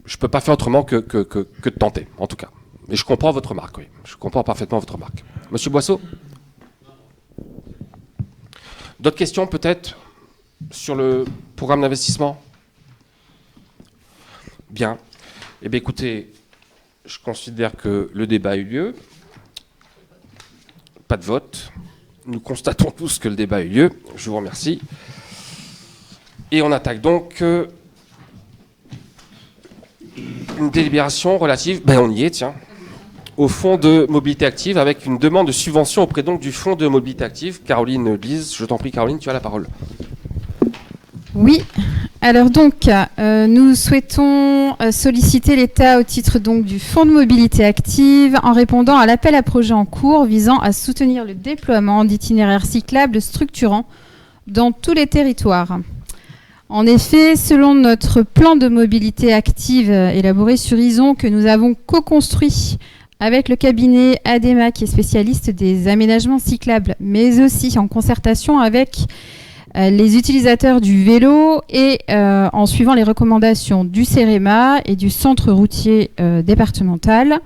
Je ne peux pas faire autrement que de tenter, en tout cas. Et je comprends votre remarque, oui. Je comprends parfaitement votre remarque. Monsieur Boisseau ? D'autres questions peut-être sur le programme d'investissement ? Bien. Eh bien écoutez, je considère que le débat a eu lieu. Pas de vote. Nous constatons tous que le débat a eu lieu. Je vous remercie. Et on attaque donc une délibération relative, on y est, tiens, au fonds de mobilité active avec une demande de subvention auprès donc du fonds de mobilité active. Caroline Lise, je t'en prie Caroline, tu as la parole. Oui, alors donc nous souhaitons solliciter l'État au titre donc du fonds de mobilité active en répondant à l'appel à projet en cours visant à soutenir le déploiement d'itinéraires cyclables structurants dans tous les territoires. En effet, selon notre plan de mobilité active élaboré sur ISON que nous avons co-construit avec le cabinet ADEMA qui est spécialiste des aménagements cyclables, mais aussi en concertation avec les utilisateurs du vélo et en suivant les recommandations du CEREMA et du centre routier départemental.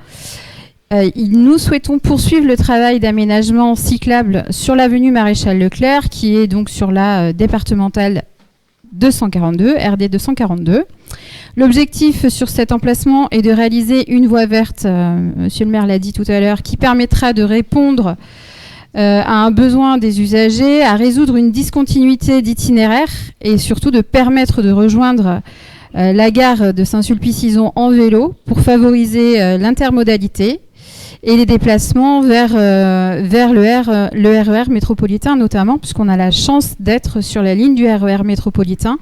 Nous souhaitons poursuivre le travail d'aménagement cyclable sur l'avenue Maréchal Leclerc qui est donc sur la départementale 242, RD 242. L'objectif sur cet emplacement est de réaliser une voie verte, monsieur le maire l'a dit tout à l'heure, qui permettra de répondre à un besoin des usagers, à résoudre une discontinuité d'itinéraire et surtout de permettre de rejoindre la gare de Saint-Sulpice-Izon en vélo pour favoriser l'intermodalité et les déplacements vers le RER métropolitain notamment, puisqu'on a la chance d'être sur la ligne du RER métropolitain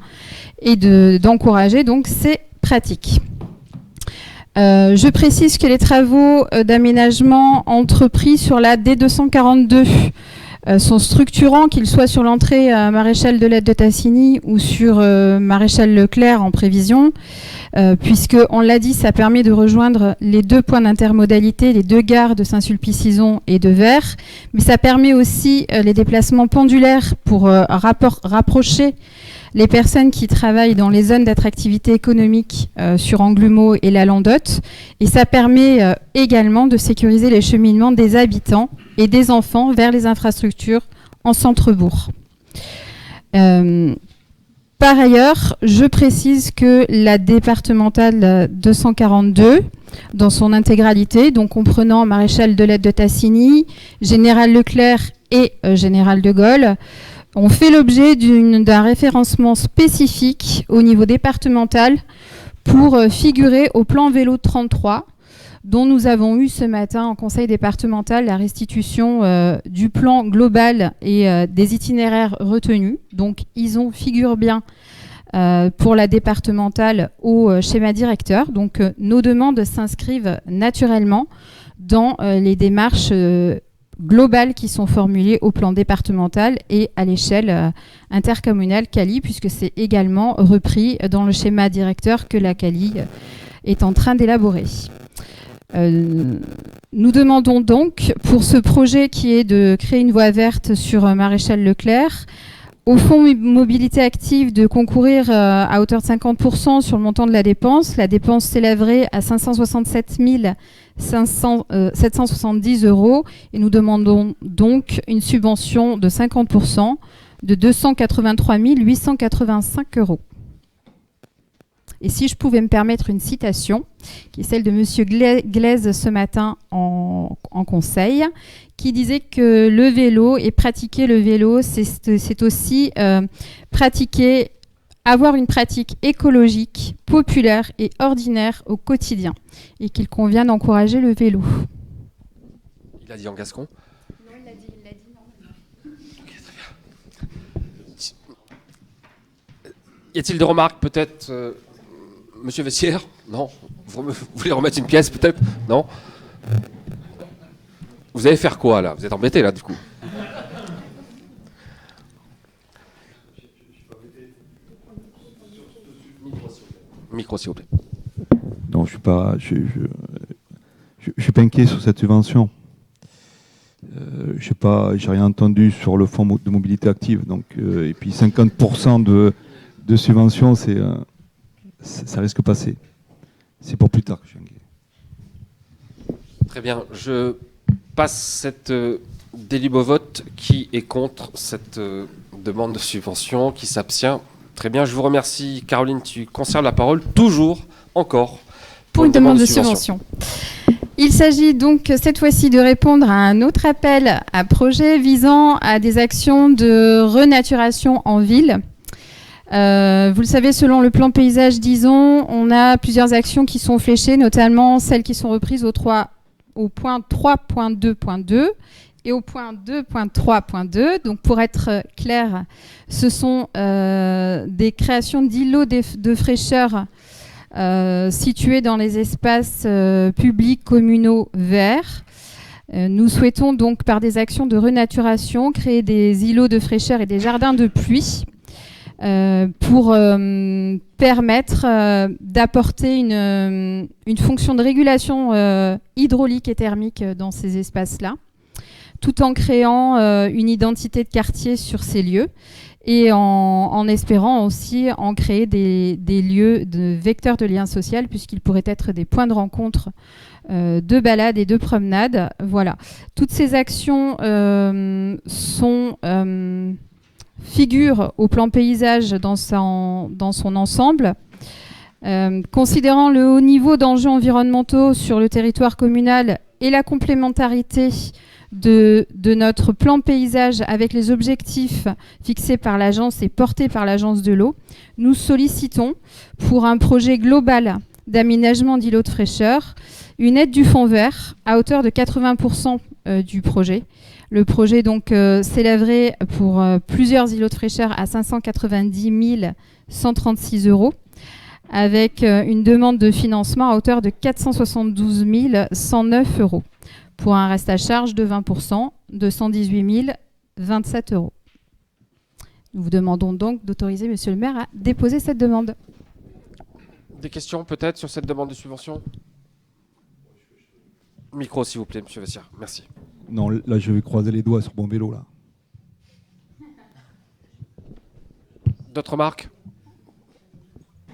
et d'encourager donc ces pratiques. Je précise que les travaux d'aménagement entrepris sur la D242 sont structurants, qu'ils soient sur l'entrée Maréchal de l'Aide de Tassigny ou sur Maréchal Leclerc en prévision, puisque, on l'a dit, ça permet de rejoindre les deux points d'intermodalité, les deux gares de Saint-Sulpice-Izon et de Vert, mais ça permet aussi les déplacements pendulaires pour rapprocher les personnes qui travaillent dans les zones d'attractivité économique sur Anglumeau et la Landotte. Et ça permet également de sécuriser les cheminements des habitants et des enfants vers les infrastructures en centre-bourg. Par ailleurs, je précise que la départementale 242, dans son intégralité, donc comprenant Maréchal de l'Aide de Tassigny, Général Leclerc et Général de Gaulle, ont fait l'objet d'un référencement spécifique au niveau départemental pour figurer au plan vélo 33, dont nous avons eu ce matin en conseil départemental la restitution du plan global et des itinéraires retenus. Donc, figure bien pour la départementale au schéma directeur. Donc, nos demandes s'inscrivent naturellement dans les démarches globales qui sont formulées au plan départemental et à l'échelle intercommunale CALI, puisque c'est également repris dans le schéma directeur que la CALI est en train d'élaborer. Nous demandons donc, pour ce projet qui est de créer une voie verte sur Maréchal Leclerc, au fonds mobilité active de concourir à hauteur de 50% sur le montant de la dépense. La dépense s'élèverait à 567 770 € et nous demandons donc une subvention de 50% de 283 885 €. Et si je pouvais me permettre une citation, qui est celle de M. Glaise ce matin en conseil, qui disait que le vélo et pratiquer le vélo, c'est aussi pratiquer, avoir une pratique écologique, populaire et ordinaire au quotidien, et qu'il convient d'encourager le vélo. Il a dit en gascon ? Non, il l'a dit non. Ok, très bien. Y a-t-il des remarques peut-être Monsieur Vessière ? Non ? Vous voulez remettre une pièce peut-être ? Non ? Vous allez faire quoi là ? Vous êtes embêté là du coup ? Micro s'il vous plaît. Non, je suis pas inquiet sur cette subvention. J'ai rien entendu sur le fonds de mobilité active. Donc, et puis 50% de subvention, ça risque de passer. C'est pour plus tard que je suis inquiet. Très bien. Je passe cette délib au vote. Qui est contre cette demande de subvention? Qui s'abstient? Très bien. Je vous remercie. Caroline, tu conserves la parole toujours, encore, Pour une demande de subvention. Il s'agit donc cette fois-ci de répondre à un autre appel à projet visant à des actions de renaturation en ville. Vous le savez, selon le plan paysage d'Ison, on a plusieurs actions qui sont fléchées, notamment celles qui sont reprises au point 3.2.2 et au point 2.3.2. Donc pour être clair, ce sont des créations d'îlots de fraîcheur situés dans les espaces publics communaux verts. Nous souhaitons donc, par des actions de renaturation, créer des îlots de fraîcheur et des jardins de pluie pour permettre d'apporter une fonction de régulation hydraulique et thermique dans ces espaces-là, tout en créant une identité de quartier sur ces lieux et en espérant aussi en créer des lieux de vecteurs de lien social, puisqu'ils pourraient être des points de rencontre de balade et de promenade. Voilà. Toutes ces actions figurent au plan paysage dans son ensemble. Considérant le haut niveau d'enjeux environnementaux sur le territoire communal et la complémentarité de notre plan paysage avec les objectifs fixés par l'agence et portés par l'agence de l'eau, nous sollicitons pour un projet global d'aménagement d'îlots de fraîcheur une aide du fonds vert à hauteur de 80% du projet. Le projet donc s'élèverait pour plusieurs îlots de fraîcheur à 590 136 €, avec une demande de financement à hauteur de 472 109 €, pour un reste à charge de 20%, de 118 027 €. Nous vous demandons donc d'autoriser Monsieur le maire à déposer cette demande. Des questions peut-être sur cette demande de subvention? Micro, s'il vous plaît, Monsieur Vassière. Merci. Non, là, je vais croiser les doigts sur mon vélo, là. D'autres remarques?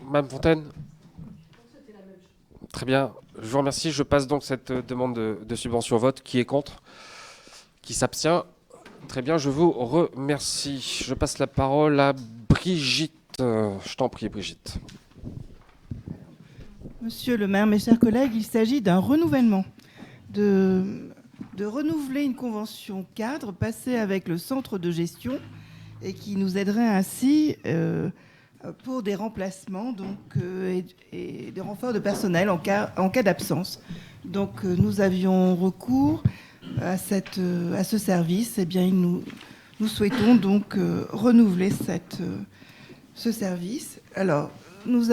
Madame Fontaine? Très bien. Je vous remercie. Je passe donc cette demande de subvention au vote. Qui est contre? Qui s'abstient? Très bien. Je vous remercie. Je passe la parole à Brigitte. Je t'en prie, Brigitte. Monsieur le maire, mes chers collègues, il s'agit d'un renouvellement, de renouveler une convention cadre passée avec le centre de gestion et qui nous aiderait ainsi pour des remplacements et des renforts de personnel en cas d'absence. Donc nous avions recours à ce service. Eh bien, nous souhaitons donc renouveler ce service. Alors, nous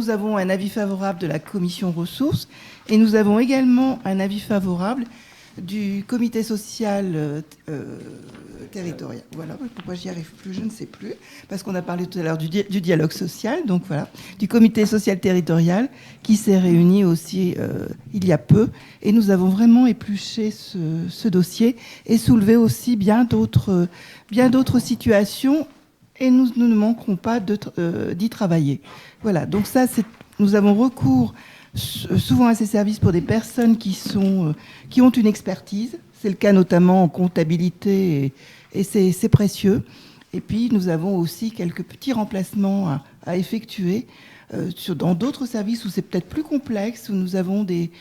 avons un avis favorable de la commission ressources et nous avons également un avis favorable du comité social territorial. Voilà, pourquoi j'y arrive plus, je ne sais plus, parce qu'on a parlé tout à l'heure du dialogue social, donc voilà, du comité social territorial qui s'est réuni aussi il y a peu, et nous avons vraiment épluché ce dossier et soulevé aussi bien d'autres situations, et nous ne manquerons pas d'y travailler. Voilà, donc ça, nous avons recours souvent à ces services pour des personnes qui ont une expertise. C'est le cas notamment en comptabilité et c'est précieux. Et puis nous avons aussi quelques petits remplacements à effectuer dans d'autres services où c'est peut-être plus complexe, où nous avons des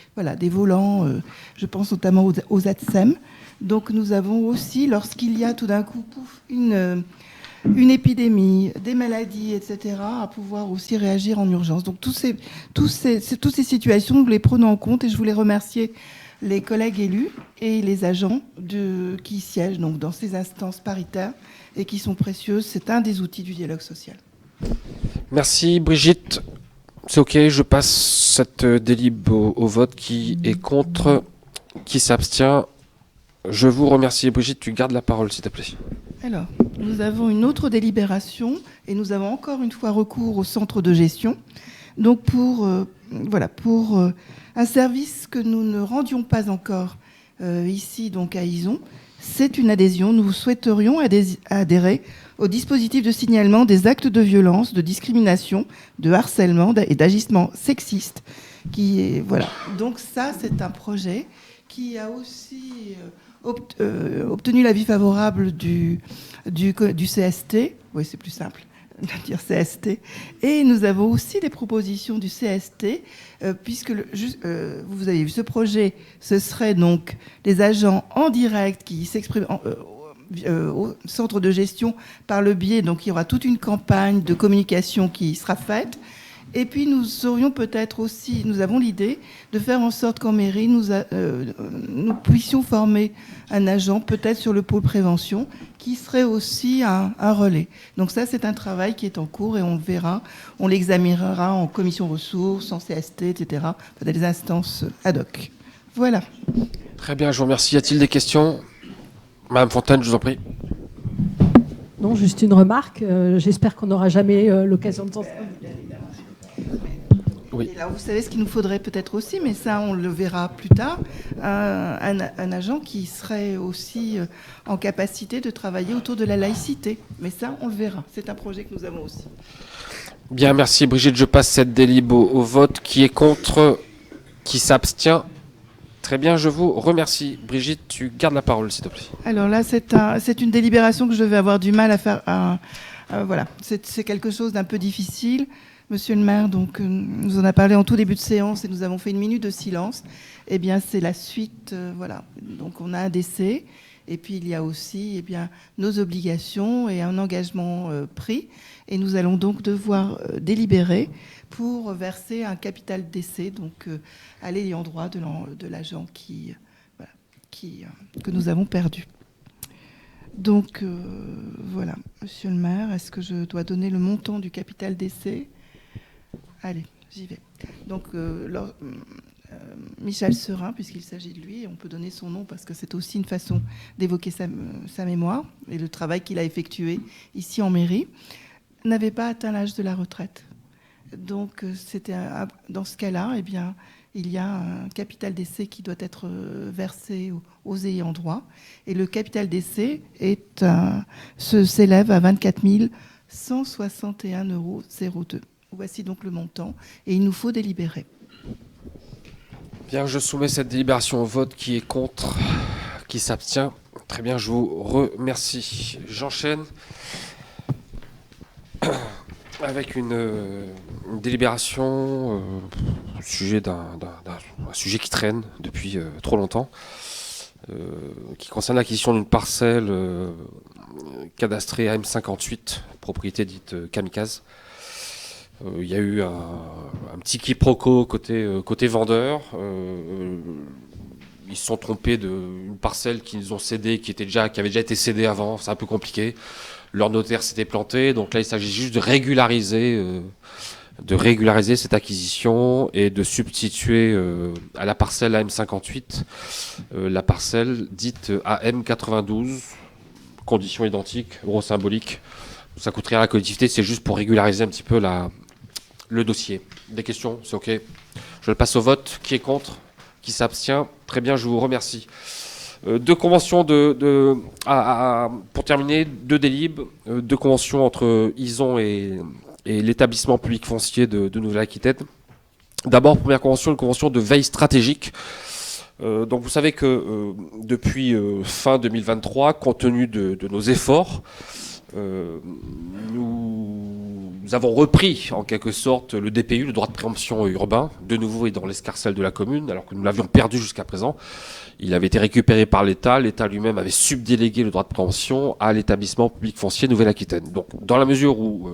volants, je pense notamment aux ATSEM. Donc nous avons aussi, lorsqu'il y a tout d'un coup une épidémie, des maladies, etc., à pouvoir aussi réagir en urgence. Donc toutes ces situations, nous les prenons en compte et je voulais remercier les collègues élus et les agents qui siègent donc dans ces instances paritaires et qui sont précieuses. C'est un des outils du dialogue social. Merci Brigitte. C'est OK, je passe cette délib au vote. Qui est contre? Qui s'abstient? Je vous remercie Brigitte, tu gardes la parole s'il te plaît. Alors, nous avons une autre délibération et nous avons encore une fois recours au centre de gestion. Donc pour un service que nous ne rendions pas encore ici donc à Ison, c'est une adhésion. Nous souhaiterions adhérer au dispositif de signalement des actes de violence, de discrimination, de harcèlement et d'agissement sexiste. Donc ça, c'est un projet qui a aussi obtenu l'avis favorable du CST. Oui, c'est plus simple de dire CST. Et nous avons aussi des propositions du CST, puisque vous avez vu ce projet, ce serait donc les agents en direct qui s'expriment au centre de gestion par le biais, donc il y aura toute une campagne de communication qui sera faite. Et puis nous aurions peut-être aussi, nous avons l'idée de faire en sorte qu'en mairie, nous puissions former un agent peut-être sur le pôle prévention qui serait aussi un relais. Donc ça, c'est un travail qui est en cours et on le verra, on l'examinera en commission ressources, en CST, etc., dans des instances ad hoc. Voilà. Très bien, je vous remercie. Y a-t-il des questions ? Madame Fontaine, je vous en prie. Non, juste une remarque. J'espère qu'on n'aura jamais l'occasion de s'en servir. Oui. Et là, vous savez ce qu'il nous faudrait peut-être aussi, mais ça, on le verra plus tard, un agent qui serait aussi en capacité de travailler autour de la laïcité. Mais ça, on le verra. C'est un projet que nous avons aussi. Bien, merci Brigitte. Je passe cette délib au vote. Qui est contre ? Qui s'abstient ? Très bien, je vous remercie. Brigitte, tu gardes la parole, s'il te plaît. Alors là, c'est une délibération que je vais avoir du mal à faire. Voilà, c'est quelque chose d'un peu difficile. Monsieur le maire nous en a parlé en tout début de séance et nous avons fait une minute de silence. Eh bien, c'est la suite. Voilà. Donc, on a un décès. Et puis, il y a aussi nos obligations et un engagement pris. Et nous allons donc devoir délibérer pour verser un capital décès à l'ayant droit de l'agent que nous avons perdu. Donc, voilà. Monsieur le maire, est-ce que je dois donner le montant du capital décès ? Allez, j'y vais. Donc, Michel Serin, puisqu'il s'agit de lui, et on peut donner son nom parce que c'est aussi une façon d'évoquer sa mémoire et le travail qu'il a effectué ici en mairie, n'avait pas atteint l'âge de la retraite. Donc, dans ce cas-là, il y a un capital d'essai qui doit être versé aux ayants droit. Et le capital d'essai s'élève à 24 161,02 €. Voici donc le montant et il nous faut délibérer. Bien, je soumets cette délibération au vote. Qui est contre ? Qui s'abstient ? Très bien, je vous remercie. J'enchaîne avec une délibération au sujet d'un sujet qui traîne depuis trop longtemps, qui concerne l'acquisition d'une parcelle cadastrée AM58, propriété dite Kamikaze. Il y a eu un petit quiproquo côté vendeur. Ils se sont trompés d'une parcelle qu'ils ont cédée, qui avait déjà été cédée avant. C'est un peu compliqué. Leur notaire s'était planté. Donc là, il s'agit juste de régulariser cette acquisition et de substituer à la parcelle AM58 la parcelle dite AM92. Conditions identiques, euros symboliques. Ça coûte rien à la collectivité. C'est juste pour régulariser un petit peu le dossier. Des questions ? C'est OK. Je le passe au vote. Qui est contre ? Qui s'abstient ? Très bien, je vous remercie. Deux conventions pour terminer, deux délibes, deux conventions entre ISON et l'établissement public foncier de Nouvelle-Aquitaine. D'abord, première convention, une convention de veille stratégique. Donc vous savez que depuis fin 2023, compte tenu de nos efforts, nous avons repris en quelque sorte le DPU, le droit de préemption urbain, de nouveau est dans l'escarcelle de la commune, alors que nous l'avions perdu jusqu'à présent. Il avait été récupéré par l'État, l'État lui-même avait subdélégué le droit de préemption à l'établissement public foncier Nouvelle-Aquitaine. Donc dans la mesure où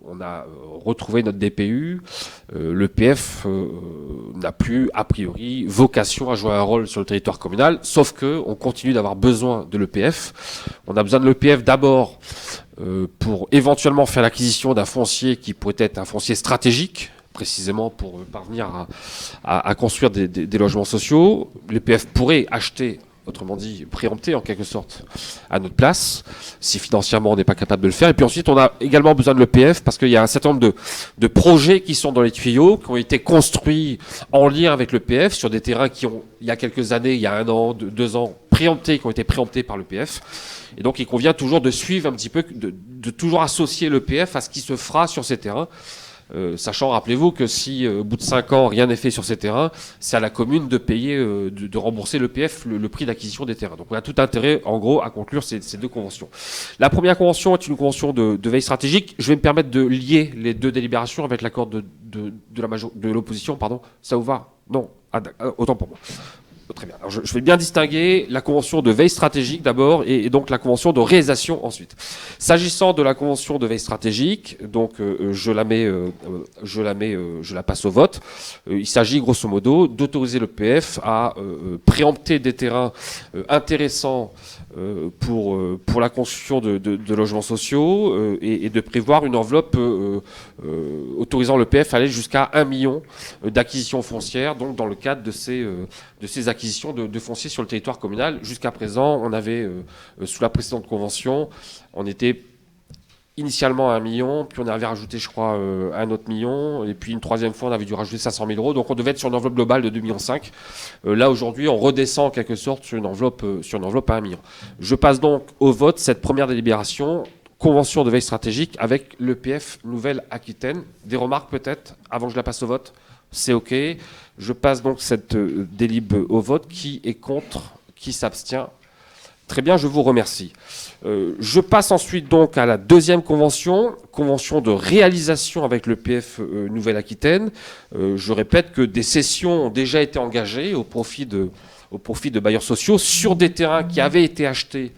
on a retrouvé notre DPU, l'EPF n'a plus a priori vocation à jouer un rôle sur le territoire communal, sauf qu'on continue d'avoir besoin de l'EPF. On a besoin de l'EPF d'abord pour éventuellement faire l'acquisition d'un foncier qui pourrait être un foncier stratégique, précisément pour parvenir à construire des logements sociaux. L'EPF pourrait acheter, autrement dit, préempter en quelque sorte à notre place, si financièrement on n'est pas capable de le faire. Et puis ensuite, on a également besoin de l'EPF parce qu'il y a un certain nombre de projets qui sont dans les tuyaux, qui ont été construits en lien avec l'EPF sur des terrains qui ont, il y a quelques années, il y a 1 an, 2 ans, préemptés, qui ont été préemptés par l'EPF. Et donc, il convient toujours de suivre un petit peu, de toujours associer l'EPF à ce qui se fera sur ces terrains, Sachant, rappelez-vous, que si au bout de 5 ans, rien n'est fait sur ces terrains, c'est à la commune de payer, de rembourser l'EPF le prix d'acquisition des terrains. Donc on a tout intérêt, en gros, à conclure ces deux conventions. La première convention est une convention de veille stratégique. Je vais me permettre de lier les deux délibérations avec l'accord de l'opposition. Ça vous va? Non, autant pour moi. Très bien. Alors je vais bien distinguer la convention de veille stratégique d'abord et donc la convention de réalisation ensuite. S'agissant de la convention de veille stratégique, donc je la passe au vote. Il s'agit grosso modo d'autoriser l'EPF à préempter des terrains intéressants pour la construction de logements sociaux et de prévoir une enveloppe autorisant l'EPF à aller jusqu'à 1 million d'acquisitions foncières, donc dans le cadre de ces acquisitions de foncier sur le territoire communal. Jusqu'à présent, on avait, sous la précédente convention, on était initialement à 1 million, puis on avait rajouté, je crois, un autre million, et puis une troisième fois, on avait dû rajouter 500 000 euros, donc on devait être sur une enveloppe globale de 2,5 millions. Là, aujourd'hui, on redescend en quelque sorte sur une enveloppe à 1 million. Je passe donc au vote cette première délibération, convention de veille stratégique avec l'EPF Nouvelle-Aquitaine. Des remarques peut-être, avant que je la passe au vote? C'est OK. Je passe donc cette délib au vote. Qui est contre? Qui s'abstient? Très bien, je vous remercie. Je passe ensuite donc à la deuxième convention de réalisation avec l'EPF Nouvelle-Aquitaine. Je répète que des cessions ont déjà été engagées au profit de bailleurs sociaux sur des terrains qui avaient été achetés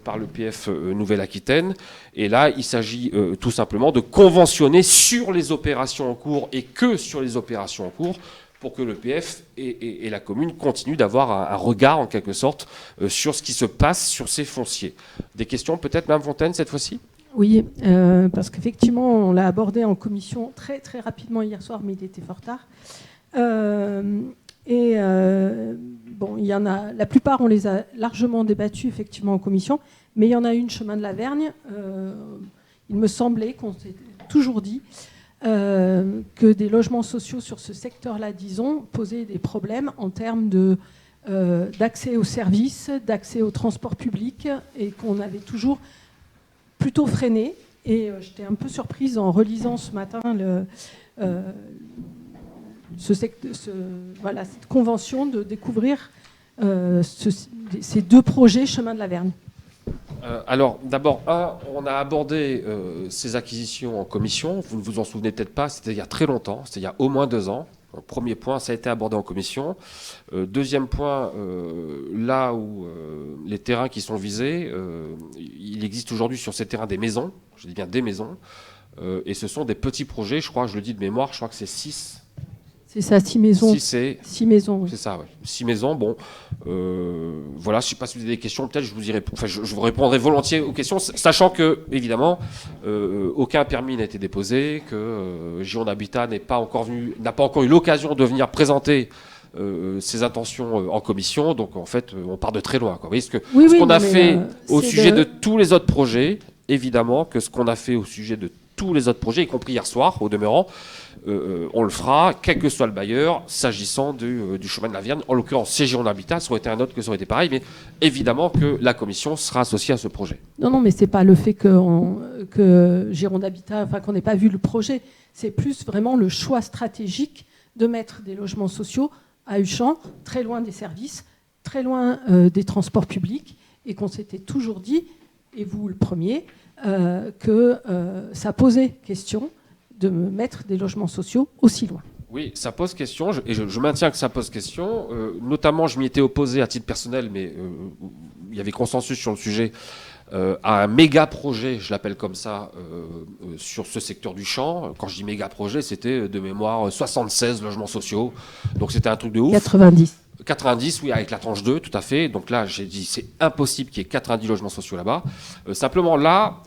par l'EPF Nouvelle-Aquitaine. Et là, il s'agit tout simplement de conventionner sur les opérations en cours et que sur les opérations en cours pour que l'EPF et la commune continuent d'avoir un regard, en quelque sorte, sur ce qui se passe sur ces fonciers. Des questions peut-être, Mme Fontaine, cette fois-ci? Oui, parce qu'effectivement, on l'a abordé en commission très, très rapidement hier soir, mais il était fort tard. Bon, il y en a, la plupart, on les a largement débattus, effectivement, en commission, mais il y en a une, chemin de la Vergne. Il me semblait qu'on s'était toujours dit que des logements sociaux sur ce secteur-là, disons, posaient des problèmes en termes d'accès aux services, d'accès au transport public, et qu'on avait toujours plutôt freiné. Et j'étais un peu surprise en relisant ce matin cette convention de découvrir ces deux projets chemin de la Vergne. Alors, d'abord, on a abordé ces acquisitions en commission. Vous ne vous en souvenez peut-être pas, c'était il y a très longtemps, c'était il y a au moins 2 ans. Donc, premier point, ça a été abordé en commission. Deuxième point, là où les terrains qui sont visés, il existe aujourd'hui sur ces terrains des maisons, je dis bien des maisons, et ce sont des petits projets, je crois, je le dis de mémoire, je crois que c'est 6. C'est ça, 6 maisons. 6 maisons. Oui. C'est ça, ouais. 6 maisons. Bon, voilà, je ne sais pas si vous avez des questions, peut-être je vous y réponds. Enfin, je vous répondrai volontiers aux questions, sachant que, évidemment, aucun permis n'a été déposé, que Gironde Habitat n'a pas encore eu l'occasion de venir présenter ses intentions en commission. Donc, en fait, on part de très loin, quoi. Vous voyez ce qu'on a fait au sujet de tous les autres projets, évidemment, que ce qu'on a fait au sujet de tous les autres projets, y compris hier soir, au demeurant, on le fera, quel que soit le bailleur, s'agissant du chemin de la Vergne. En l'occurrence, c'est Gironde Habitat, ça aurait été un autre que ça aurait été pareil, mais évidemment que la commission sera associée à ce projet. Non, mais c'est pas le fait que Gironde Habitat, enfin qu'on n'ait pas vu le projet, c'est plus vraiment le choix stratégique de mettre des logements sociaux à Uchamp, très loin des services, très loin des transports publics, et qu'on s'était toujours dit, et vous le premier, que ça posait question de mettre des logements sociaux aussi loin. Oui, ça pose question, et je maintiens que ça pose question. Notamment, je m'y étais opposé à titre personnel, mais il y avait consensus sur le sujet, à un méga projet, je l'appelle comme ça, sur ce secteur du champ. Quand je dis méga projet, c'était de mémoire 76 logements sociaux, donc c'était un truc de ouf. 90, oui, avec la tranche 2, tout à fait. Donc là, j'ai dit, c'est impossible qu'il y ait 90 logements sociaux là-bas. Simplement, là,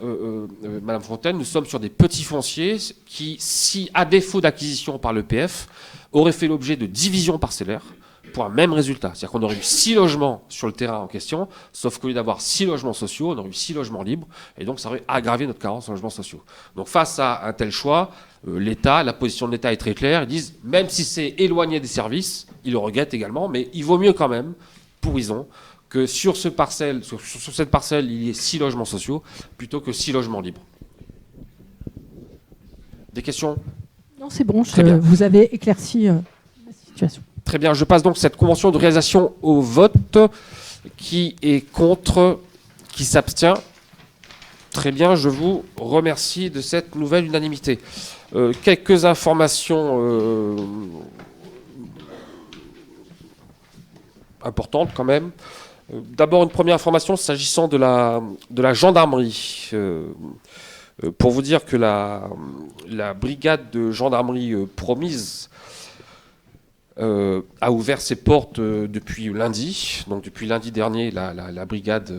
Madame Fontaine, nous sommes sur des petits fonciers qui, si à défaut d'acquisition par l'EPF, auraient fait l'objet de divisions parcellaires pour un même résultat. C'est-à-dire qu'on aurait eu 6 logements sur le terrain en question, sauf qu'au lieu d'avoir 6 logements sociaux, on aurait eu 6 logements libres, et donc ça aurait aggravé notre carence en logements sociaux. Donc face à un tel choix, la position de l'État est très claire. Ils disent, même si c'est éloigné des services, ils le regrettent également, mais il vaut mieux quand même, pour Ison, que sur cette parcelle, il y ait 6 logements sociaux, plutôt que 6 logements libres. Des questions ? Non, c'est bon, Très bien. vous avez éclairci la situation. Très bien, je passe donc cette convention de réalisation au vote. Qui est contre? Qui s'abstient? Très bien, je vous remercie de cette nouvelle unanimité. Quelques informations importantes quand même. D'abord, une première information s'agissant de la gendarmerie. Pour vous dire que la brigade de gendarmerie promise a ouvert ses portes depuis lundi. Donc depuis lundi dernier, la brigade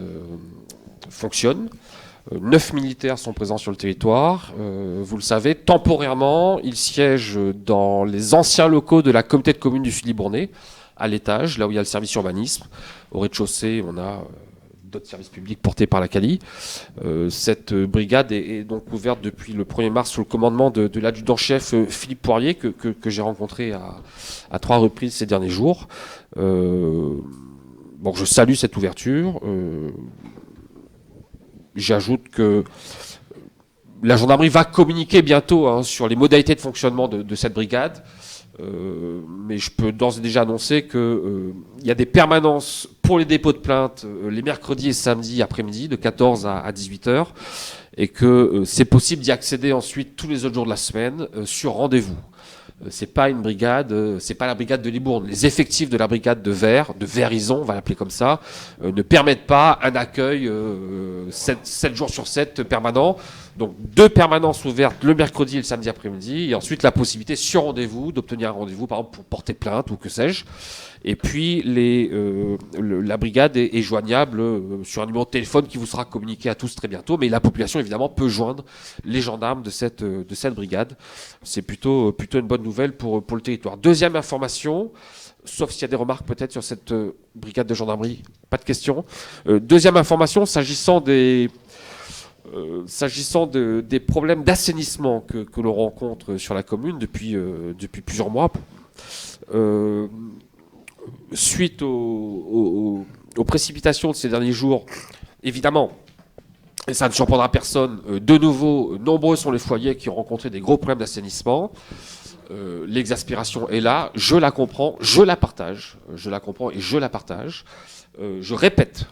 fonctionne. 9 militaires sont présents sur le territoire. Vous le savez, temporairement, ils siègent dans les anciens locaux de la communauté de communes du Sud-Libournais, à l'étage, là où il y a le service urbanisme. Au rez-de-chaussée, on a d'autres services publics portés par la CALI. Cette brigade est donc ouverte depuis le 1er mars sous le commandement de l'adjudant-chef Philippe Poirier, que j'ai rencontré à 3 reprises ces derniers jours. Bon, je salue cette ouverture. J'ajoute que la gendarmerie va communiquer bientôt sur les modalités de fonctionnement de cette brigade. Mais je peux d'ores et déjà annoncer qu'il y a des permanences pour les dépôts de plainte les mercredis et samedis après-midi de 14 à 18h et que c'est possible d'y accéder ensuite tous les autres jours de la semaine sur rendez-vous. C'est pas une brigade, c'est pas la brigade de Libourne. Les effectifs de la brigade de Vérison, on va l'appeler comme ça, ne permettent pas un accueil 7 jours sur 7 permanent. Donc 2 permanences ouvertes le mercredi et le samedi après-midi, et ensuite la possibilité sur rendez-vous d'obtenir un rendez-vous, par exemple pour porter plainte ou que sais-je. Et puis la brigade est joignable sur un numéro de téléphone qui vous sera communiqué à tous très bientôt, mais la population évidemment peut joindre les gendarmes de cette brigade. C'est plutôt une bonne nouvelle pour le territoire. Deuxième information, sauf s'il y a des remarques peut-être sur cette brigade de gendarmerie, pas de questions. Deuxième information, s'agissant des problèmes d'assainissement que l'on rencontre sur la commune depuis plusieurs mois, suite aux précipitations de ces derniers jours, évidemment, et ça ne surprendra personne, de nouveau, nombreux sont les foyers qui ont rencontré des gros problèmes d'assainissement. L'exaspération est là, je la comprends, je la partage, je la comprends et je la partage. Je répète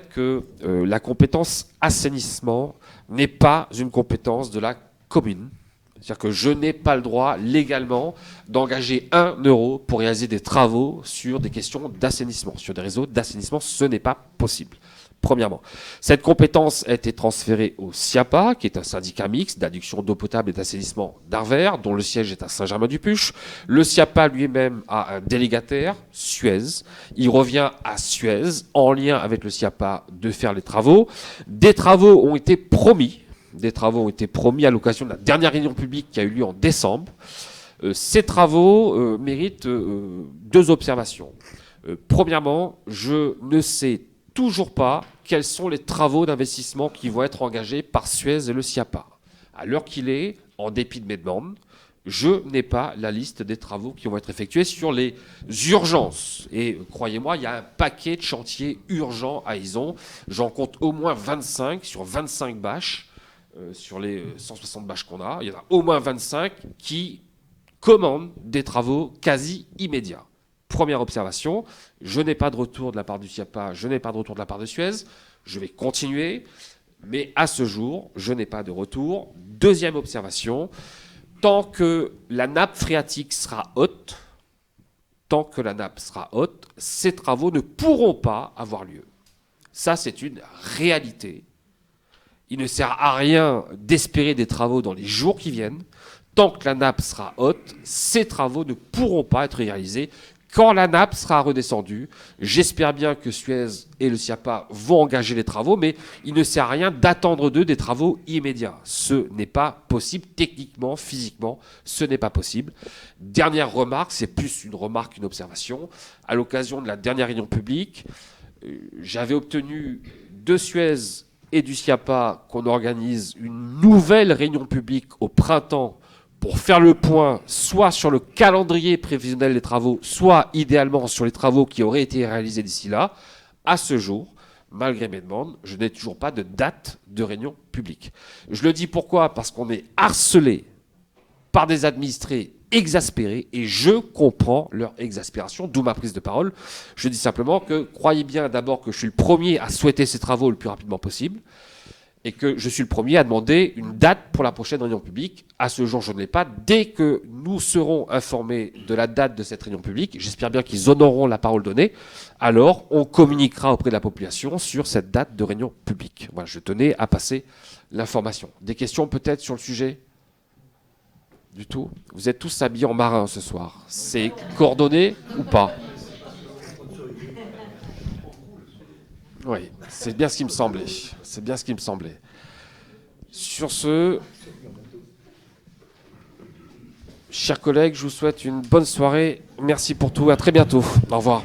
que la compétence assainissement n'est pas une compétence de la commune. C'est-à-dire que je n'ai pas le droit légalement d'engager 1 euro pour réaliser des travaux sur des questions d'assainissement, sur des réseaux d'assainissement. Ce n'est pas possible. Premièrement, cette compétence a été transférée au SIAPA, qui est un syndicat mixte d'adduction d'eau potable et d'assainissement d'Arvers, dont le siège est à Saint-Germain-du-Puche. Le SIAPA lui-même a un délégataire, Suez. Il revient à Suez, en lien avec le SIAPA, de faire les travaux. Des travaux ont été promis à l'occasion de la dernière réunion publique qui a eu lieu en décembre. Ces travaux méritent 2 observations. Premièrement, je ne sais toujours pas quels sont les travaux d'investissement qui vont être engagés par Suez et le SIAPA. À l'heure qu'il est, en dépit de mes demandes, je n'ai pas la liste des travaux qui vont être effectués sur les urgences. Et croyez-moi, il y a un paquet de chantiers urgents à Izon. J'en compte au moins 25 sur 25 bâches. Sur les 160 bâches qu'on a, il y en a au moins 25 qui commandent des travaux quasi immédiats. Première observation, je n'ai pas de retour de la part du SIAPA, je n'ai pas de retour de la part de Suez, je vais continuer, mais à ce jour, je n'ai pas de retour. Deuxième observation, tant que la nappe phréatique sera haute, ces travaux ne pourront pas avoir lieu. Ça, c'est une réalité. Il ne sert à rien d'espérer des travaux dans les jours qui viennent. Tant que la nappe sera haute, ces travaux ne pourront pas être réalisés. Quand la nappe sera redescendue, j'espère bien que Suez et le SIAPA vont engager les travaux, mais il ne sert à rien d'attendre d'eux des travaux immédiats. Ce n'est pas possible, techniquement, physiquement, ce n'est pas possible. Dernière remarque, c'est plus une remarque qu'une observation. À l'occasion de la dernière réunion publique, j'avais obtenu de Suez et du SIAPA qu'on organise une nouvelle réunion publique au printemps pour faire le point soit sur le calendrier prévisionnel des travaux, soit idéalement sur les travaux qui auraient été réalisés d'ici là. À ce jour, malgré mes demandes, je n'ai toujours pas de date de réunion publique. Je le dis pourquoi ? Parce qu'on est harcelé par des administrés exaspérés, et je comprends leur exaspération, d'où ma prise de parole. Je dis simplement que croyez bien d'abord que je suis le premier à souhaiter ces travaux le plus rapidement possible, et que je suis le premier à demander une date pour la prochaine réunion publique. À ce jour, je ne l'ai pas. Dès que nous serons informés de la date de cette réunion publique, j'espère bien qu'ils honoreront la parole donnée, alors on communiquera auprès de la population sur cette date de réunion publique. Voilà, je tenais à passer l'information. Des questions peut-être sur le sujet ? Du tout. Vous êtes tous habillés en marin ce soir. C'est coordonné ou pas ? Oui, c'est bien ce qui me semblait. C'est bien ce qui me semblait. Sur ce, chers collègues, je vous souhaite une bonne soirée. Merci pour tout. À très bientôt. Au revoir.